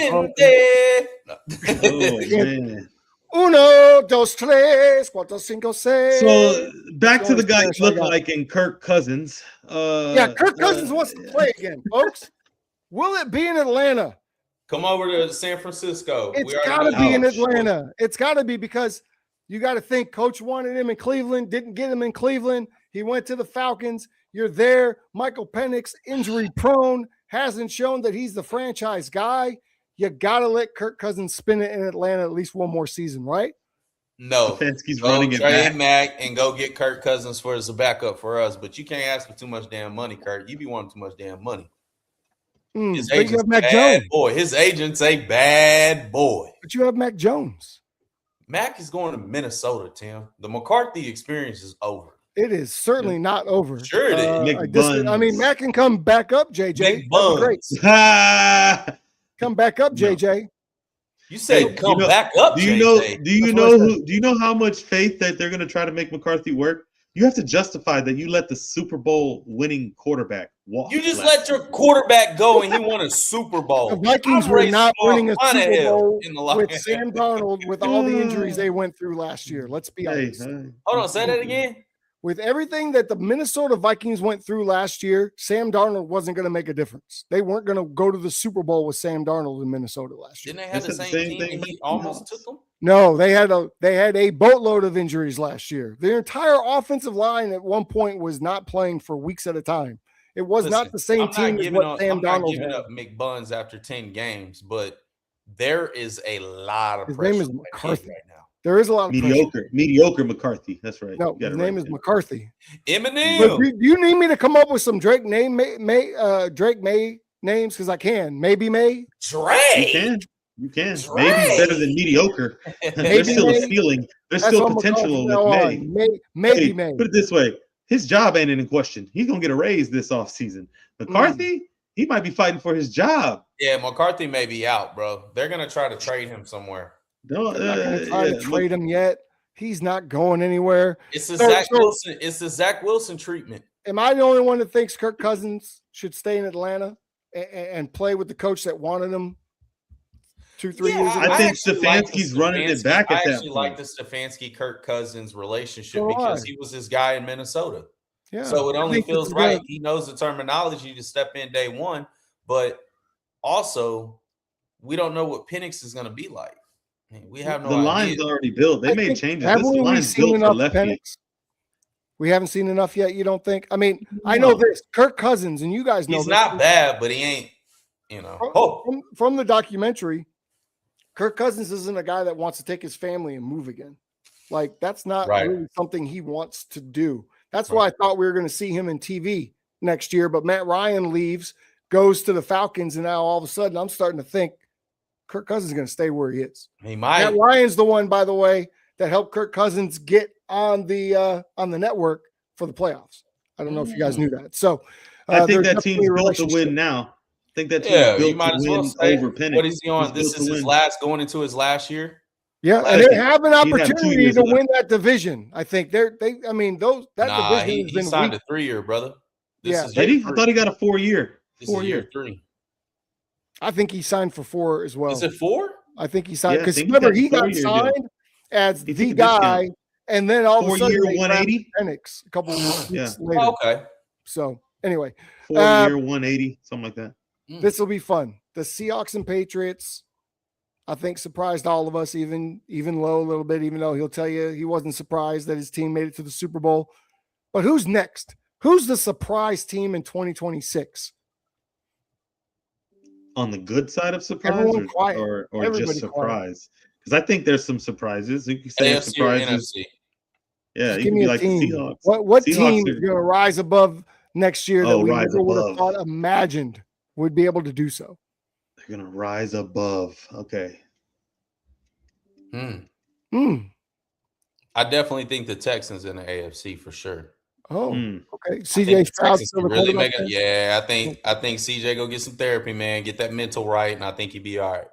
Uno, dos, tres, cuatro, cinco, seis. So back to the guy you look like in Kirk Cousins. Kirk Cousins wants to play again, folks. Will it be in Atlanta? Come over to San Francisco. It's got to be in Atlanta. It's got to be because you got to think Coach wanted him in Cleveland, didn't get him in Cleveland. He went to the Falcons. You're there. Michael Penix, injury prone, hasn't shown that he's the franchise guy. You got to let Kirk Cousins spin it in Atlanta at least one more season, right? No. Stefanski's go running it trade back. Mac and go get Kirk Cousins for as a backup for us. But you can't ask for too much damn money, Kirk. You be wanting too much damn money. His agent's a bad boy. His agent's a bad boy. But you have Mac Jones. Mac is going to Minnesota, Tim. The McCarthy experience is over. It is certainly not over. Sure it is. I mean, Mac can come back up, JJ. Great. Come back up, JJ. You say back up. Do you know how much faith that they're going to try to make McCarthy work? You have to justify that you let the Super Bowl winning quarterback walk. You just let your quarterback go and he won a Super Bowl. The Vikings were not winning a Super Bowl with Sam Darnold with all the injuries they went through last year. Let's be honest. Hold on, say that again. With everything that the Minnesota Vikings went through last year, Sam Darnold wasn't going to make a difference. They weren't going to go to the Super Bowl with Sam Darnold in Minnesota last year. Didn't they have the same team and he almost took them? No, they had a boatload of injuries last year. Their entire offensive line at one point was not playing for weeks at a time. It was not the same team as what Sam Darnold had. I'm not giving up McBuns after 10 games, but there is a lot of his pressure name is McCarthy right now. There is a lot of mediocre McCarthy. That's right. No, his name is McCarthy. Eminem. But do you need me to come up with some Drake May names? Because I can. Maybe May. Drake. You can. Drake. Maybe better than mediocre. There's still a ceiling. There's still potential with May. Maybe May. Put it this way: his job ain't in question. He's gonna get a raise this offseason. McCarthy, he might be fighting for his job. Yeah, McCarthy may be out, bro. They're gonna try to trade him somewhere. They're not gonna try to trade him yet. He's not going anywhere. It's the Zach Wilson. It's the Zach Wilson treatment. Am I the only one that thinks Kirk Cousins should stay in Atlanta and play with the coach that wanted him 2-3 years ago? I think Stefanski's running it back at that point. I actually like the Stefanski-Kirk Cousins relationship because he was his guy in Minnesota. Yeah. So it only feels right. He knows the terminology to step in day one, but also we don't know what Penix is going to be like. I mean, we have no idea. The line's already built. They made changes. This line's built for lefties. We haven't seen enough yet, you don't think? I mean, I know this. Kirk Cousins, and you guys know he's not bad, but he ain't, From the documentary, Kirk Cousins isn't a guy that wants to take his family and move again. Like, that's not really something he wants to do. That's why I thought we were going to see him in TV next year, but Matt Ryan leaves, goes to the Falcons, and now all of a sudden I'm starting to think Kirk Cousins is going to stay where he is. He might. Matt Ryan's the one, by the way, that helped Kirk Cousins get on the network for the playoffs. I don't know if you guys knew that. So I think that team's built to win now. I think that team's built to win over Penix. What is he on? This is his going into his last year. Yeah, and they have an opportunity to win that division. I think division has been he signed a 3-year, brother. Did he? I thought he got a 4-year. This is year 3. I think he signed for 4 as well. Is it 4? I think he signed because remember he got signed as the guy, and then all of a sudden 180 Penix a couple of weeks later. Oh, okay. So anyway, 4-year 180, something like that. This will be fun. The Seahawks and Patriots, I think, surprised all of us, even Low a little bit, even though he'll tell you he wasn't surprised that his team made it to the Super Bowl. But who's next? Who's the surprise team in 2026? On the good side of surprise or just surprise? Because I think there's some surprises. You can say surprises. Yeah, you can be like the Seahawks. What team is going to rise above next year that we never would have thought imagined would be able to do so? They're going to rise above. Okay. I definitely think the Texans in the AFC for sure. Oh, okay. CJ Stroud really I think CJ go get some therapy, man. Get that mental right, and I think he'd be all right.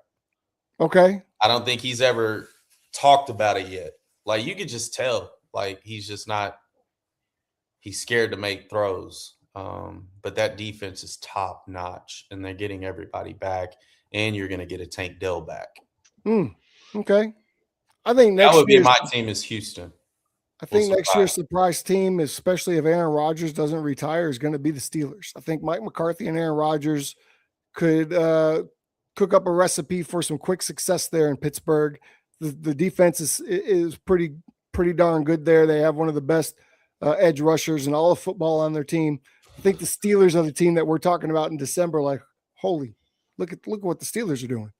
Okay. I don't think he's ever talked about it yet. Like, you could just tell, like, he's just not. He's scared to make throws. But that defense is top notch, and they're getting everybody back, and you're going to get a Tank Dell back. Okay. I think that would be my team is Houston. I think next year's surprise team, especially if Aaron Rodgers doesn't retire, is going to be the Steelers. I think Mike McCarthy and Aaron Rodgers could cook up a recipe for some quick success there in Pittsburgh. The defense is pretty darn good there. They have one of the best edge rushers in all of football on their team. I think the Steelers are the team that we're talking about in December. Like, holy, look at what the Steelers are doing.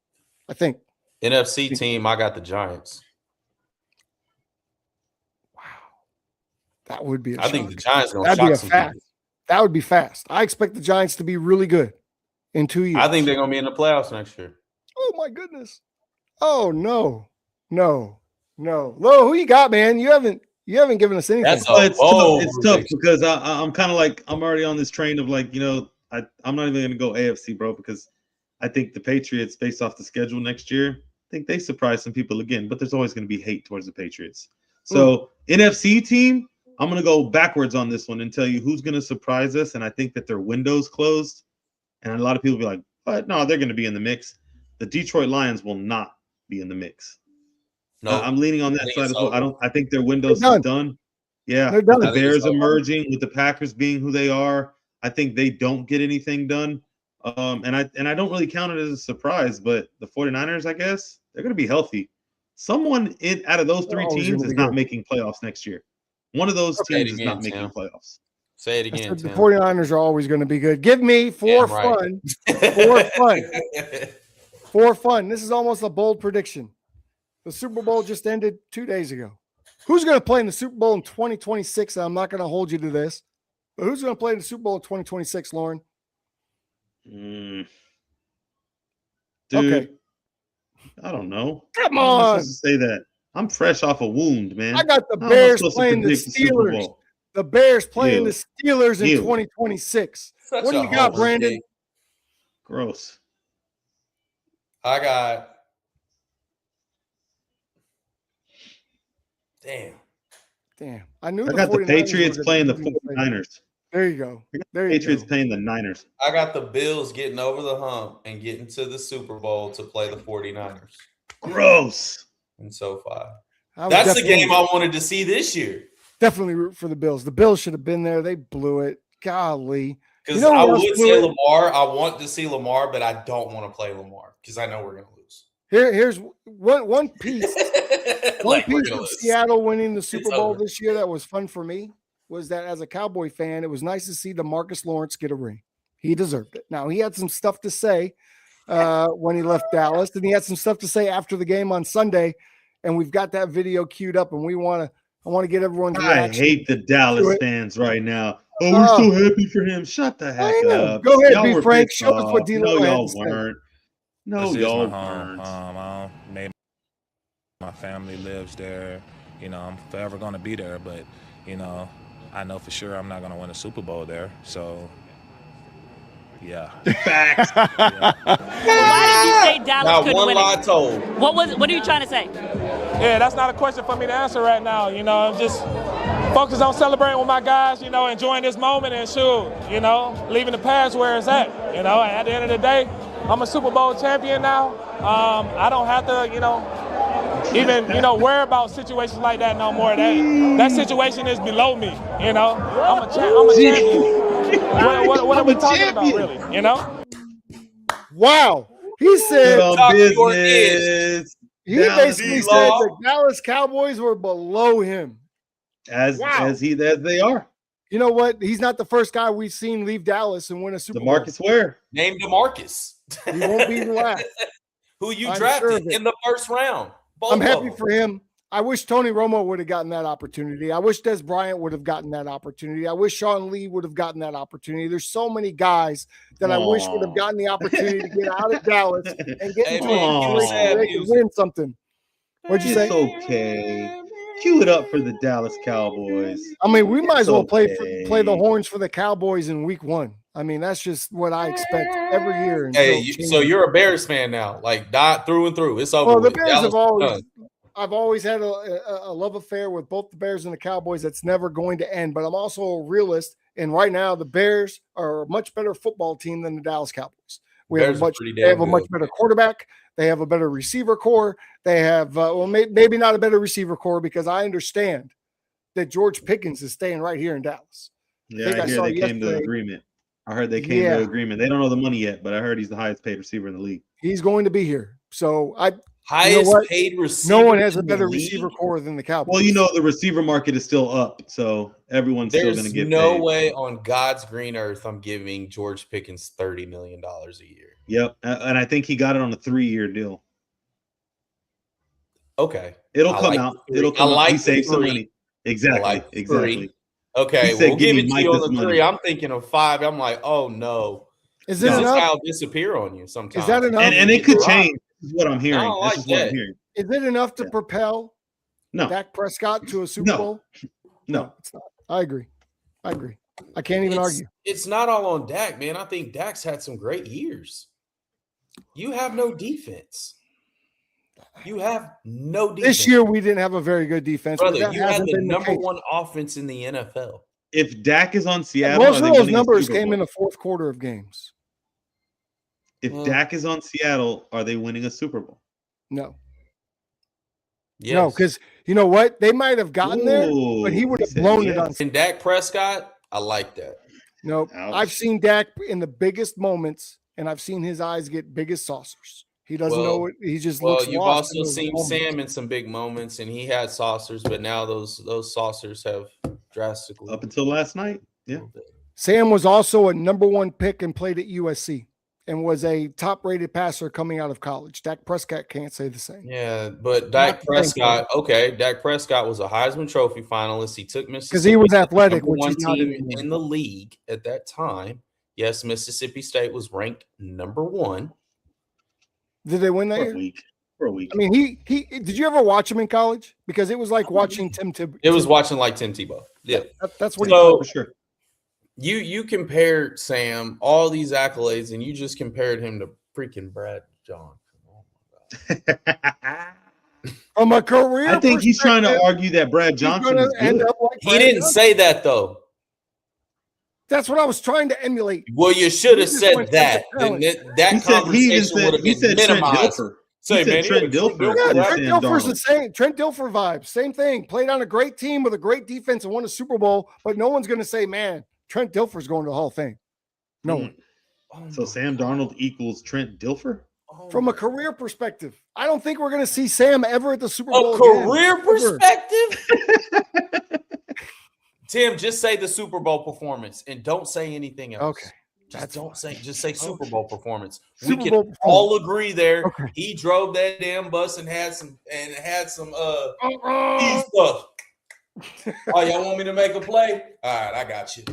I think NFC team. I got the Giants. Wow, that would be. I think the Giants are going to shock some people. That would be fast. I expect the Giants to be really good in 2 years. I think they're going to be in the playoffs next year. Oh my goodness. Oh no. Lo, who you got, man? You haven't given us anything. It's tough because I'm kind of like I'm already on this train of like, I'm not even going to go AFC, bro, because I think the Patriots, based off the schedule next year, I think they surprise some people again, but there's always going to be hate towards the Patriots. So NFC team, I'm going to go backwards on this one and tell you who's going to surprise us. And I think that their window's closed. And a lot of people will be like, but no, they're going to be in the mix. The Detroit Lions will not be in the mix. No, I'm leaning on that side as well. I think their window's done. Yeah, they're done. The Bears emerging with the Packers being who they are. I think they don't get anything done. And I don't really count it as a surprise, but the 49ers, I guess, they're going to be healthy. Someone out of those three teams is not making playoffs next year. One of those teams is not making playoffs. Say it again. The 49ers are always going to be good. Give me for fun. This is almost a bold prediction. The Super Bowl just ended 2 days ago. Who's going to play in the Super Bowl in 2026? I'm not going to hold you to this, but who's going to play in the Super Bowl in 2026, Lauren? Dude, okay. I don't know. Come on. I'm supposed to say that. I'm fresh off a wound, man. I got the Bears playing the Steelers. The Bears playing the Steelers in 2026. What do you got, Brandon? Gross. I got. Damn. I got the Patriots playing the 49ers. There you go. Patriots playing the Niners. I got the Bills getting over the hump and getting to the Super Bowl to play the 49ers. Gross. And SoFi. That's the game I wanted to see this year. Definitely root for the Bills. The Bills should have been there. They blew it. Golly. Because I would say Lamar. I want to see Lamar, but I don't want to play Lamar because I know we're going to lose. Here's one piece. One piece of Seattle winning the Super Bowl this year that was fun for me was that as a Cowboy fan, it was nice to see Demarcus Lawerence get a ring. He deserved it. Now, he had some stuff to say when he left Dallas, and he had some stuff to say after the game on Sunday, and we've got that video queued up, and I want to get everyone's reaction. I hate the Dallas fans right now. Oh, we're so happy for him. Shut the heck up. Go ahead, be frank. Show us what D'Lo had to say. No, y'all weren't. My family lives there. I'm forever going to be there, but, I know for sure I'm not going to win a Super Bowl there. So, yeah. Facts. Yeah. Why did you say Dallas couldn't win? One lie told. What are you trying to say? Yeah, that's not a question for me to answer right now. I'm just focused on celebrating with my guys, enjoying this moment and leaving the past where it's at. At the end of the day, I'm a Super Bowl champion now. I don't have to, even worry about situations like that no more. That situation is below me. I'm a champion. What are we talking about, really? Wow. He said business. He basically said the Dallas Cowboys were below him. As they are. You know what? He's not the first guy we've seen leave Dallas and win a Super Bowl. Demarcus Ware. Name Demarcus. He won't be last. Who you drafted in the first round. I'm happy for him. I wish Tony Romo would have gotten that opportunity. I wish Des Bryant would have gotten that opportunity. I wish Sean Lee would have gotten that opportunity. There's so many guys that I wish would have gotten the opportunity to get out of Dallas and get into a situation where they could win something. What'd you say? It's okay. Cue it up for the Dallas Cowboys. I mean, we might as well play the horns for the Cowboys in week 1. I mean, that's just what I expect every year. Hey, so you're a Bears fan now, like not through and through. It's over. Well, the Bears I've always had a love affair with both the Bears and the Cowboys that's never going to end. But I'm also a realist, and right now the Bears are a much better football team than the Dallas Cowboys. They have a much better quarterback. They have a better receiver core. They have, maybe not a better receiver core because I understand that George Pickens is staying right here in Dallas. Yeah, I hear they came to an agreement. I heard they came to an agreement. They don't know the money yet, but I heard he's the highest paid receiver in the league. He's going to be here. So highest paid receiver. No one has a better receiver core than the Cowboys. Well, the receiver market is still up, so everyone's still going to get paid. There's no way on God's green earth I'm giving George Pickens $30 million a year. Yep, and I think he got it on a 3-year deal. Okay, it'll come out. It'll come out. He saved some money. Exactly. Okay, we'll give it to you on the 3. I'm thinking of 5. I'm like, oh no. Is it enough? I'll disappear on you sometimes. Is that enough? And it could change. This is what I'm hearing. What I'm hearing. Is it enough to propel Dak Prescott to a Super Bowl? No, it's not. I agree. I can't even argue. It's not all on Dak, man. I think Dak's had some great years. You have no defense. This year we didn't have a very good defense. Brother, you had the number 1 offense in the NFL. If Dak is on Seattle, most of those numbers came in the fourth quarter of games. If Dak is on Seattle, are they winning a Super Bowl? No. Yes. No, because you know what? They might have gotten there, but he would have blown it on. And Dak Prescott, I like that. No, I've seen Dak in the biggest moments, and I've seen his eyes get big as saucers. He doesn't know it. He just looks you've lost also seen Sam in some big moments, and he had saucers, but now those saucers have drastically up until last night. Yeah. Sam was also a number 1 pick and played at USC and was a top-rated passer coming out of college. Dak Prescott can't say the same. Yeah, but Dak Prescott was a Heisman Trophy finalist. He took Mississippi because he was athletic, which one is not team in the league at that time. Yes, Mississippi State was ranked number 1. Did they win that year? For a week. I mean, he did you ever watch him in college? Because it was like watching Tim Tebow. It was watching like Tim Tebow. Yeah. That's what he did for sure. You compared Sam all these accolades, and you just compared him to freaking Brad John. Oh my God. From a career, I think he's trying to argue that Brad Johnson is good. He didn't say that though. That's what I was trying to emulate. Well, you should have said that. That conversation would have been minimized. Trent Dilfer. Trent Dilfer's the same. Trent Dilfer vibes. Same thing. Played on a great team with a great defense and won a Super Bowl, but no one's going to say, man, Trent Dilfer's going to the Hall of Fame. No one. So Sam Darnold equals Trent Dilfer? From a career perspective, I don't think we're going to see Sam ever at the Super Bowl. A career perspective? Tim, just say the Super Bowl performance and don't say anything else. Okay. Just say Super Bowl performance. We can all agree there. Okay. He drove that damn bus and had some stuff. Oh, y'all want me to make a play? All right, I got you.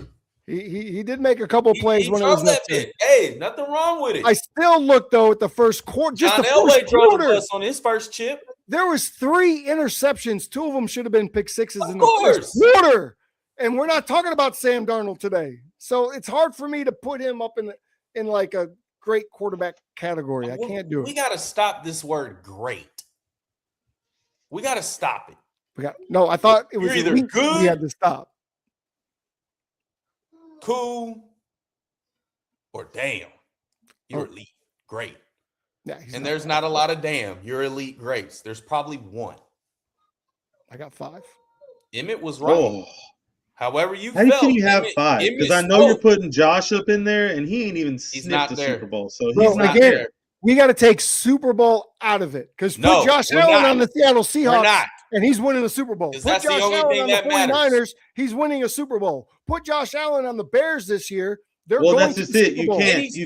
He did make a couple plays when it was necessary. Hey, nothing wrong with it. I still look though at the first quarter. Just John Elway drove the bus on his first chip. There was 3 interceptions. 2 of them should have been pick sixes in the first quarter. And we're not talking about Sam Darnold today. So it's hard for me to put him up in like a great quarterback category. I can't do it. We got to stop this word great. We got to stop it. I thought it was either good. We had to stop. Cool. Or damn. You're elite. Great. Yeah, and there's not a lot of damn. You're elite greats. There's probably 1. I got 5. Emmett was right. Oh. However you felt. How can you have 5? Because I know you're putting Josh up in there, and he ain't even sniffed the Super Bowl. So he's not there. We got to take Super Bowl out of it. Because put Josh Allen on the Seattle Seahawks, and he's winning a Super Bowl. Put Josh Allen on the 49ers, he's winning a Super Bowl. Put Josh Allen on the Bears this year. That's just it. You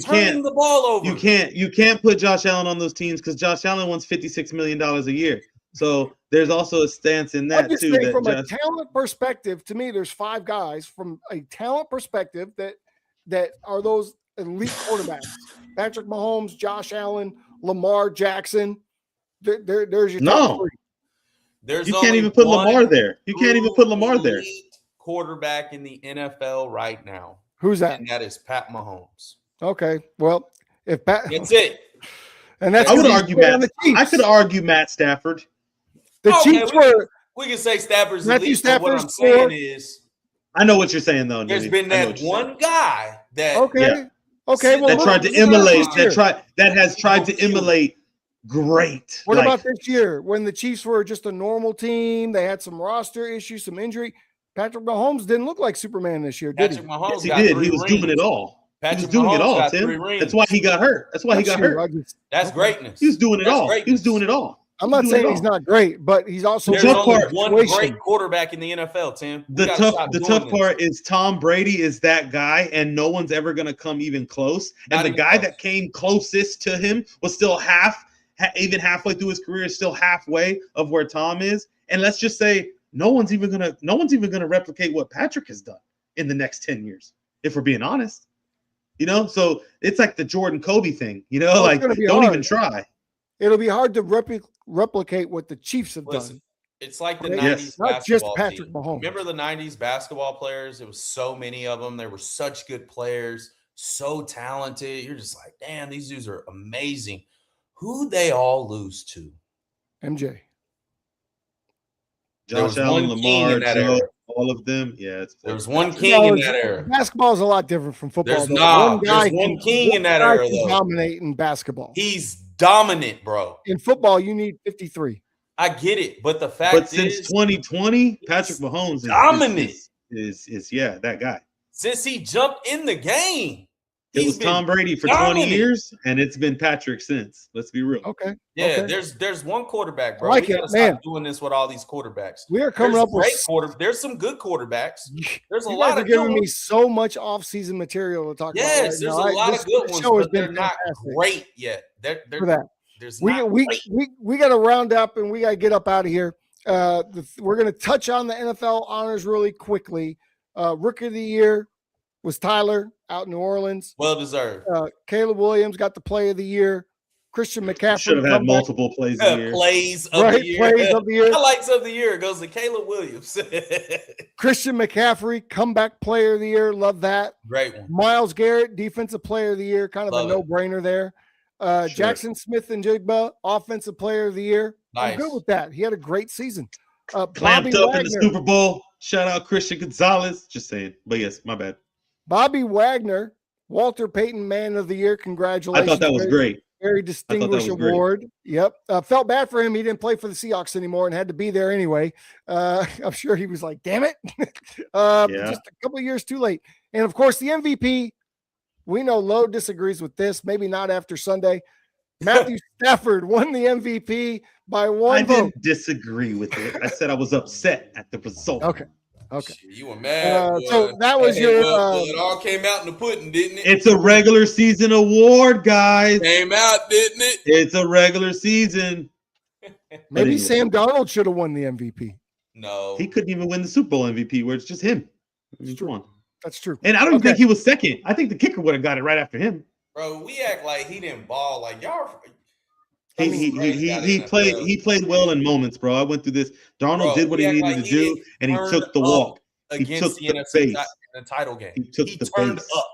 can't the ball over. You can't put Josh Allen on those teams because Josh Allen wants $56 million a year. So there's also a stance in that too. That from a talent perspective, to me, there's 5 guys from a talent perspective that are those elite quarterbacks: Patrick Mahomes, Josh Allen, Lamar Jackson. There's your top 3. You can't even put Lamar there. You can't even put Lamar there. Quarterback in the NFL right now. Who's that? And that is Pat Mahomes. Okay, well, if Pat, that's it. And that's I would argue Matt. I could argue Matt Stafford. The Chiefs were. We can say Stafford's Matthew elite. What I'm saying is, I know what you're saying though. There's been that one guy that. Okay. Okay, well, that has tried to emulate great. What about this year when the Chiefs were just a normal team? They had some roster issues, some injury. Patrick Mahomes didn't look like Superman this year, did he? Mahomes yes, he did. He was doing it all. He was doing it all, Tim. That's why he got hurt. That's greatness. He was doing it all. He was doing it all. I'm not saying he's not great, but he's also There's only one great quarterback in the NFL, Tim. The tough part is Tom Brady is that guy, and no one's ever going to come even close. And the guy that came closest to him was still even halfway through his career, still halfway of where Tom is. And let's just say no one's even gonna replicate what Patrick has done in the next 10 years, if we're being honest. So it's like the Jordan Kobe thing. Don't even try. It'll be hard to replicate what the Chiefs have done. It's like the 90s basketball not just Patrick team. Mahomes. Remember the 90s basketball players? It was so many of them. They were such good players, so talented. You're just like, damn, these dudes are amazing. Who they all lose to? MJ. Josh Allen, Lamar, Joe, all of them. Yeah, there was one king in that era. Basketball is a lot different from football. There's one king in that era, though. Dominate in basketball. He's dominant, bro. In football, you need 53. I get it, but the fact since 2020, Patrick Mahomes is dominant. Is that guy? Since he jumped in the game. It was Tom Brady for 20 years, and it's been Patrick since. Let's be real. Okay. Yeah, there's one quarterback, bro. We gotta stop doing this with all these quarterbacks. We are coming up with There's some good quarterbacks. There's a you lot guys of are giving me so much off-season material to talk about. Yes, there's a lot of good ones, but they're not great yet. For that. We got to round up and we got to get up out of here. We're going to touch on the NFL honors really quickly. Rookie of the year was Tyler out in New Orleans. Well deserved. Caleb Williams got the play of the year. Christian McCaffrey should have had multiple plays of the year. Plays of the year. Highlights of the year goes to Caleb Williams. Christian McCaffrey, comeback player of the year. Love that. Great one. Myles Garrett, defensive player of the year. Kind of a no-brainer there. Sure. Jackson Smith and Jigba, offensive player of the year. Nice. I'm good with that. He had a great season. Clamped up in the Super Bowl. Shout out Christian Gonzalez. Just saying. But yes, my bad. Bobby Wagner, Walter Payton Man of the Year. Congratulations. I thought that was great. Very distinguished award. Yep. Felt bad for him. He didn't play for the Seahawks anymore and had to be there anyway. I'm sure he was like, damn it. Just a couple of years too late. And of course, the MVP, we know Lowe disagrees with this. Maybe not after Sunday. Matthew Stafford won the MVP by one vote. I didn't disagree with it. I said I was upset at the result. Okay. You were mad. So that was your. It all came out in the pudding, didn't it? It's a regular season award, guys. Came out, didn't it? It's a regular season. Maybe Sam Darnold should have won the MVP. No, he couldn't even win the Super Bowl MVP, where it's just him. That's true. And I don't even think he was second. I think the kicker would have got it right after him. Bro, we act like he didn't ball. Like y'all. He played well in moments, bro. I went through this. Darnold did what he needed to do, and he took the walk. He took the base in the title game. He took the turned base. Up.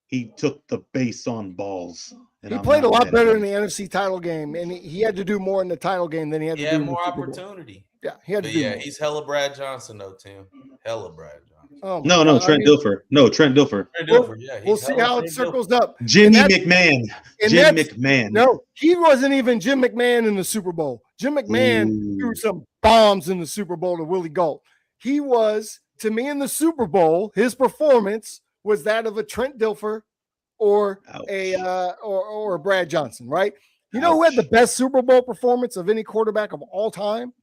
He took the base on balls. He played a lot better in the NFC title game, and he had to do more in the title game than he had to do. He had more opportunity. Yeah, he had to do more. He's hella Brad Johnson though, Tim. Hella Brad Johnson. Oh, no, Trent Dilfer. No, Trent Dilfer. We'll see how it circles up. Jimmy McMahon. No, he wasn't even Jim McMahon in the Super Bowl. Jim McMahon threw some bombs in the Super Bowl to Willie Gault. He was, to me, in the Super Bowl, his performance was that of a Trent Dilfer or a Brad Johnson, right? You know who had the best Super Bowl performance of any quarterback of all time?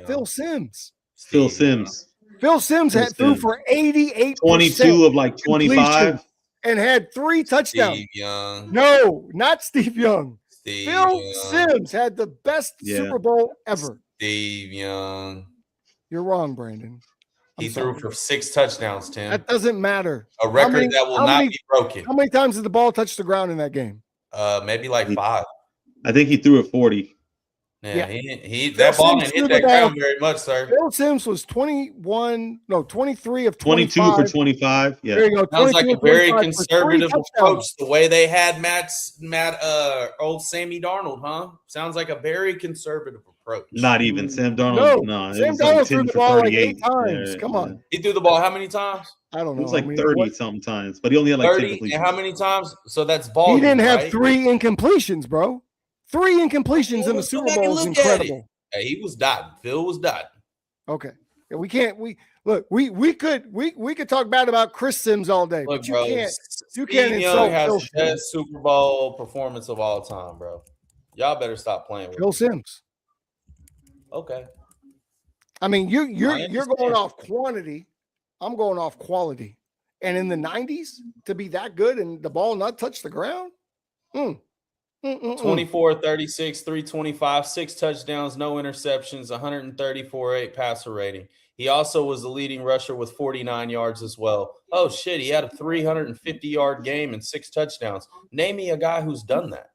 Phil Sims. Phil Sims had threw for 88%. 22 of like 25. And had 3 touchdowns. Steve Young. No, not Steve Young. Phil Sims had the best Super Bowl ever. Steve Young. You're wrong, Brandon. He threw for 6 touchdowns, Tim. That doesn't matter. A record that will not be broken. How many times did the ball touch the ground in that game? Maybe like 5. I think he threw it 40. Yeah. That ball didn't hit that ground very much, sir. Phil Simms was 23 of 25. 22 for 25. Yeah. There you go. Sounds like a very conservative approach. The way they had old Sammy Darnold, huh? Sounds like a very conservative approach. Not even Sam Darnold. No, Sam Darnold threw the ball like 8 times. Come on. He threw the ball how many times? I don't know. It was like 30 sometimes, but he only had like 30. And how many times? So that's ball. He didn't have 3 incompletions, bro. 3 incompletions in the Super Bowl is incredible. Hey, he was dotting. Phil was dotting. Okay. Yeah, we could talk bad about Chris Sims all day, Look, but you bro, can't insult has Phil the best Super Bowl performance of all time, bro. Y'all better stop playing with Phil Simms. Okay. I mean, you're going off quantity. I'm going off quality. And in the 90s, to be that good and the ball not touch the ground? 24, 36, 325, 6 touchdowns, no interceptions, 134.8 passer rating. He also was the leading rusher with 49 yards as well. Oh, shit, he had a 350-yard game and 6 touchdowns. Name me a guy who's done that.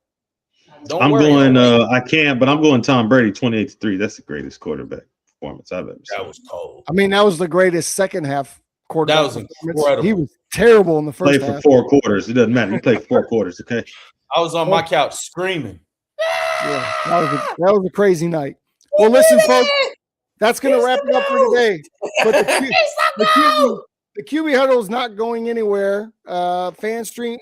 I'm going Tom Brady, 28-3. That's the greatest quarterback performance I've ever seen. That was cold. I mean, that was the greatest second half quarterback. That was incredible. He was terrible in the first half. Played for 4 quarters. It doesn't matter. He played 4 quarters, okay? I was on my couch screaming. Yeah, that was a crazy night. Well, listen, folks, that's going to wrap it up for today. But the QB Huddle is not going anywhere. FanStream,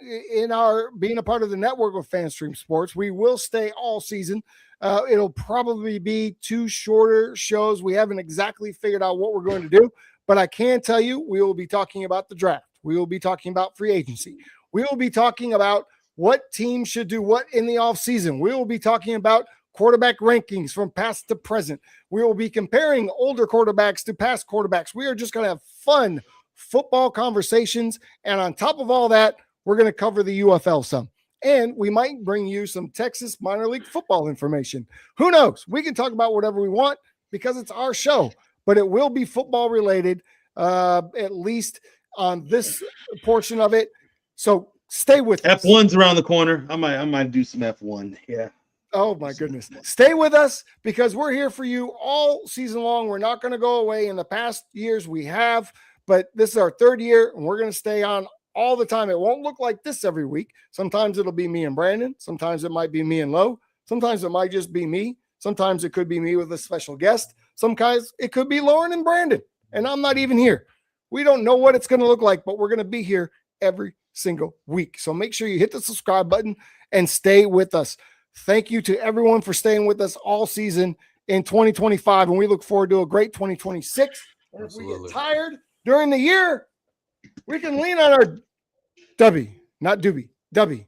being a part of the network of FanStream Sports, we will stay all season. It'll probably be 2 shorter shows. We haven't exactly figured out what we're going to do, but I can tell you we will be talking about the draft. We will be talking about free agency. We will be talking about what teams should do what in the offseason. We will be talking about quarterback rankings from past to present. We will be comparing older quarterbacks to past quarterbacks. We are just going to have fun football conversations. And on top of all that, we're going to cover the UFL some. And we might bring you some Texas minor league football information. Who knows? We can talk about whatever we want because it's our show, but it will be football related, at least on this portion of it. So stay with us. F1's around the corner. I might do some F1. Yeah. Oh my goodness. Stay with us because we're here for you all season long. We're not going to go away. In the past years we have, but this is our 3rd year and we're going to stay on all the time. It won't look like this every week. Sometimes it'll be me and Brandon. Sometimes it might be me and Lo. Sometimes it might just be me. Sometimes it could be me with a special guest. Sometimes it could be Lauren and Brandon, and I'm not even here. We don't know what it's going to look like, but we're going to be here every single week. So make sure you hit the subscribe button and stay with us. Thank you to everyone for staying with us all season in 2025, and we look forward to a great 2026. And if we get tired during the year, we can lean on our W, not doobie, W. A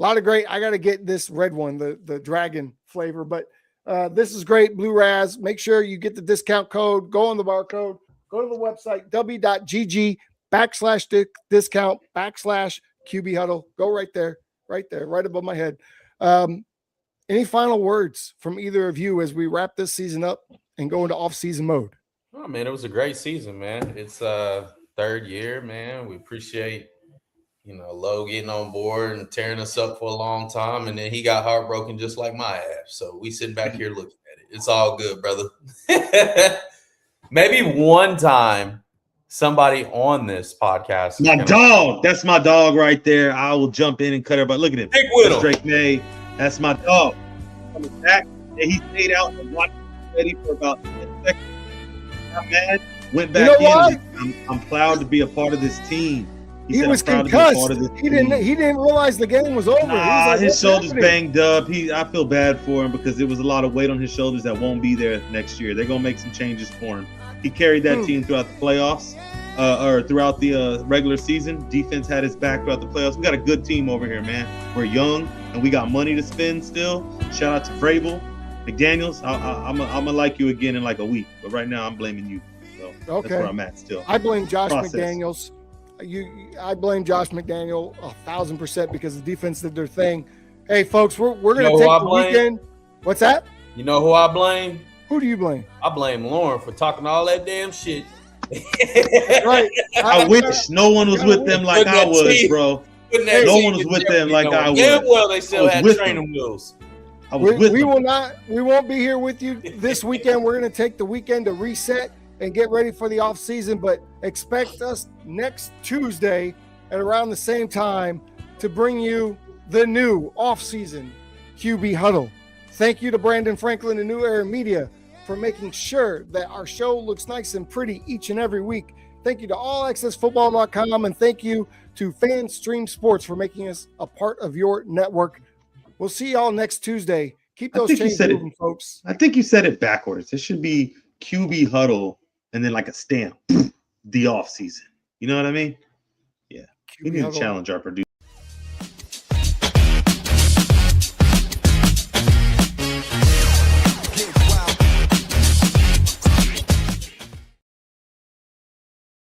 lot of great. I got to get this red one, the dragon flavor, but this is great. Blue Raz. Make sure you get the discount code. Go on the barcode. Go to the website, w.gg/discount /QB Huddle. Go right there, right above my head. Any final words from either of you as we wrap this season up and go into off-season mode? Oh, man, it was a great season, man. It's 3rd year, man. We appreciate, Lo getting on board and tearing us up for a long time, and then he got heartbroken just like my ass. So we sitting back here looking at it. It's all good, brother. Maybe one time somebody on this podcast. My dog. That's my dog right there. I will jump in and cut everybody. Look at him. Big Whittle. Drake May. That's my dog. Coming back. And he stayed out and watched ready for about 10 seconds. I'm mad. Went back in. I'm proud to be a part of this team. He was concussed. He didn't realize the game was over. Nah, his shoulders banged up. I feel bad for him because there was a lot of weight on his shoulders that won't be there next year. They're gonna make some changes for him. He carried that team throughout the playoffs, or throughout the regular season. Defense had his back throughout the playoffs. We got a good team over here, man. We're young and we got money to spend still. Shout out to Vrabel, McDaniels. I'm gonna like you again in like a week, but right now I'm blaming you. So that's where I'm at still. I blame Josh McDaniels. I blame Josh McDaniel 1,000% because the defense did their thing. Hey, folks, we're going to take the weekend. What's that? You know who I blame? Who do you blame? I blame Lauren for talking all that damn shit. Right. I wish no one was with them like I was, bro. No one was with them like I was. Yeah, well, they still had training wheels. We won't be here with you this weekend. We're going to take the weekend to reset and get ready for the off season, but expect us next Tuesday at around the same time to bring you the new off season QB Huddle. Thank you to Brandon Franklin and New Era Media for making sure that our show looks nice and pretty each and every week. Thank you to allaccessfootball.com, and thank you to FanStream Sports for making us a part of your network. We'll see y'all next Tuesday. Keep those chains moving, folks. I think you said it backwards. It should be QB Huddle and then like a stamp, the off season. You know what I mean? Yeah. We need to challenge our producer.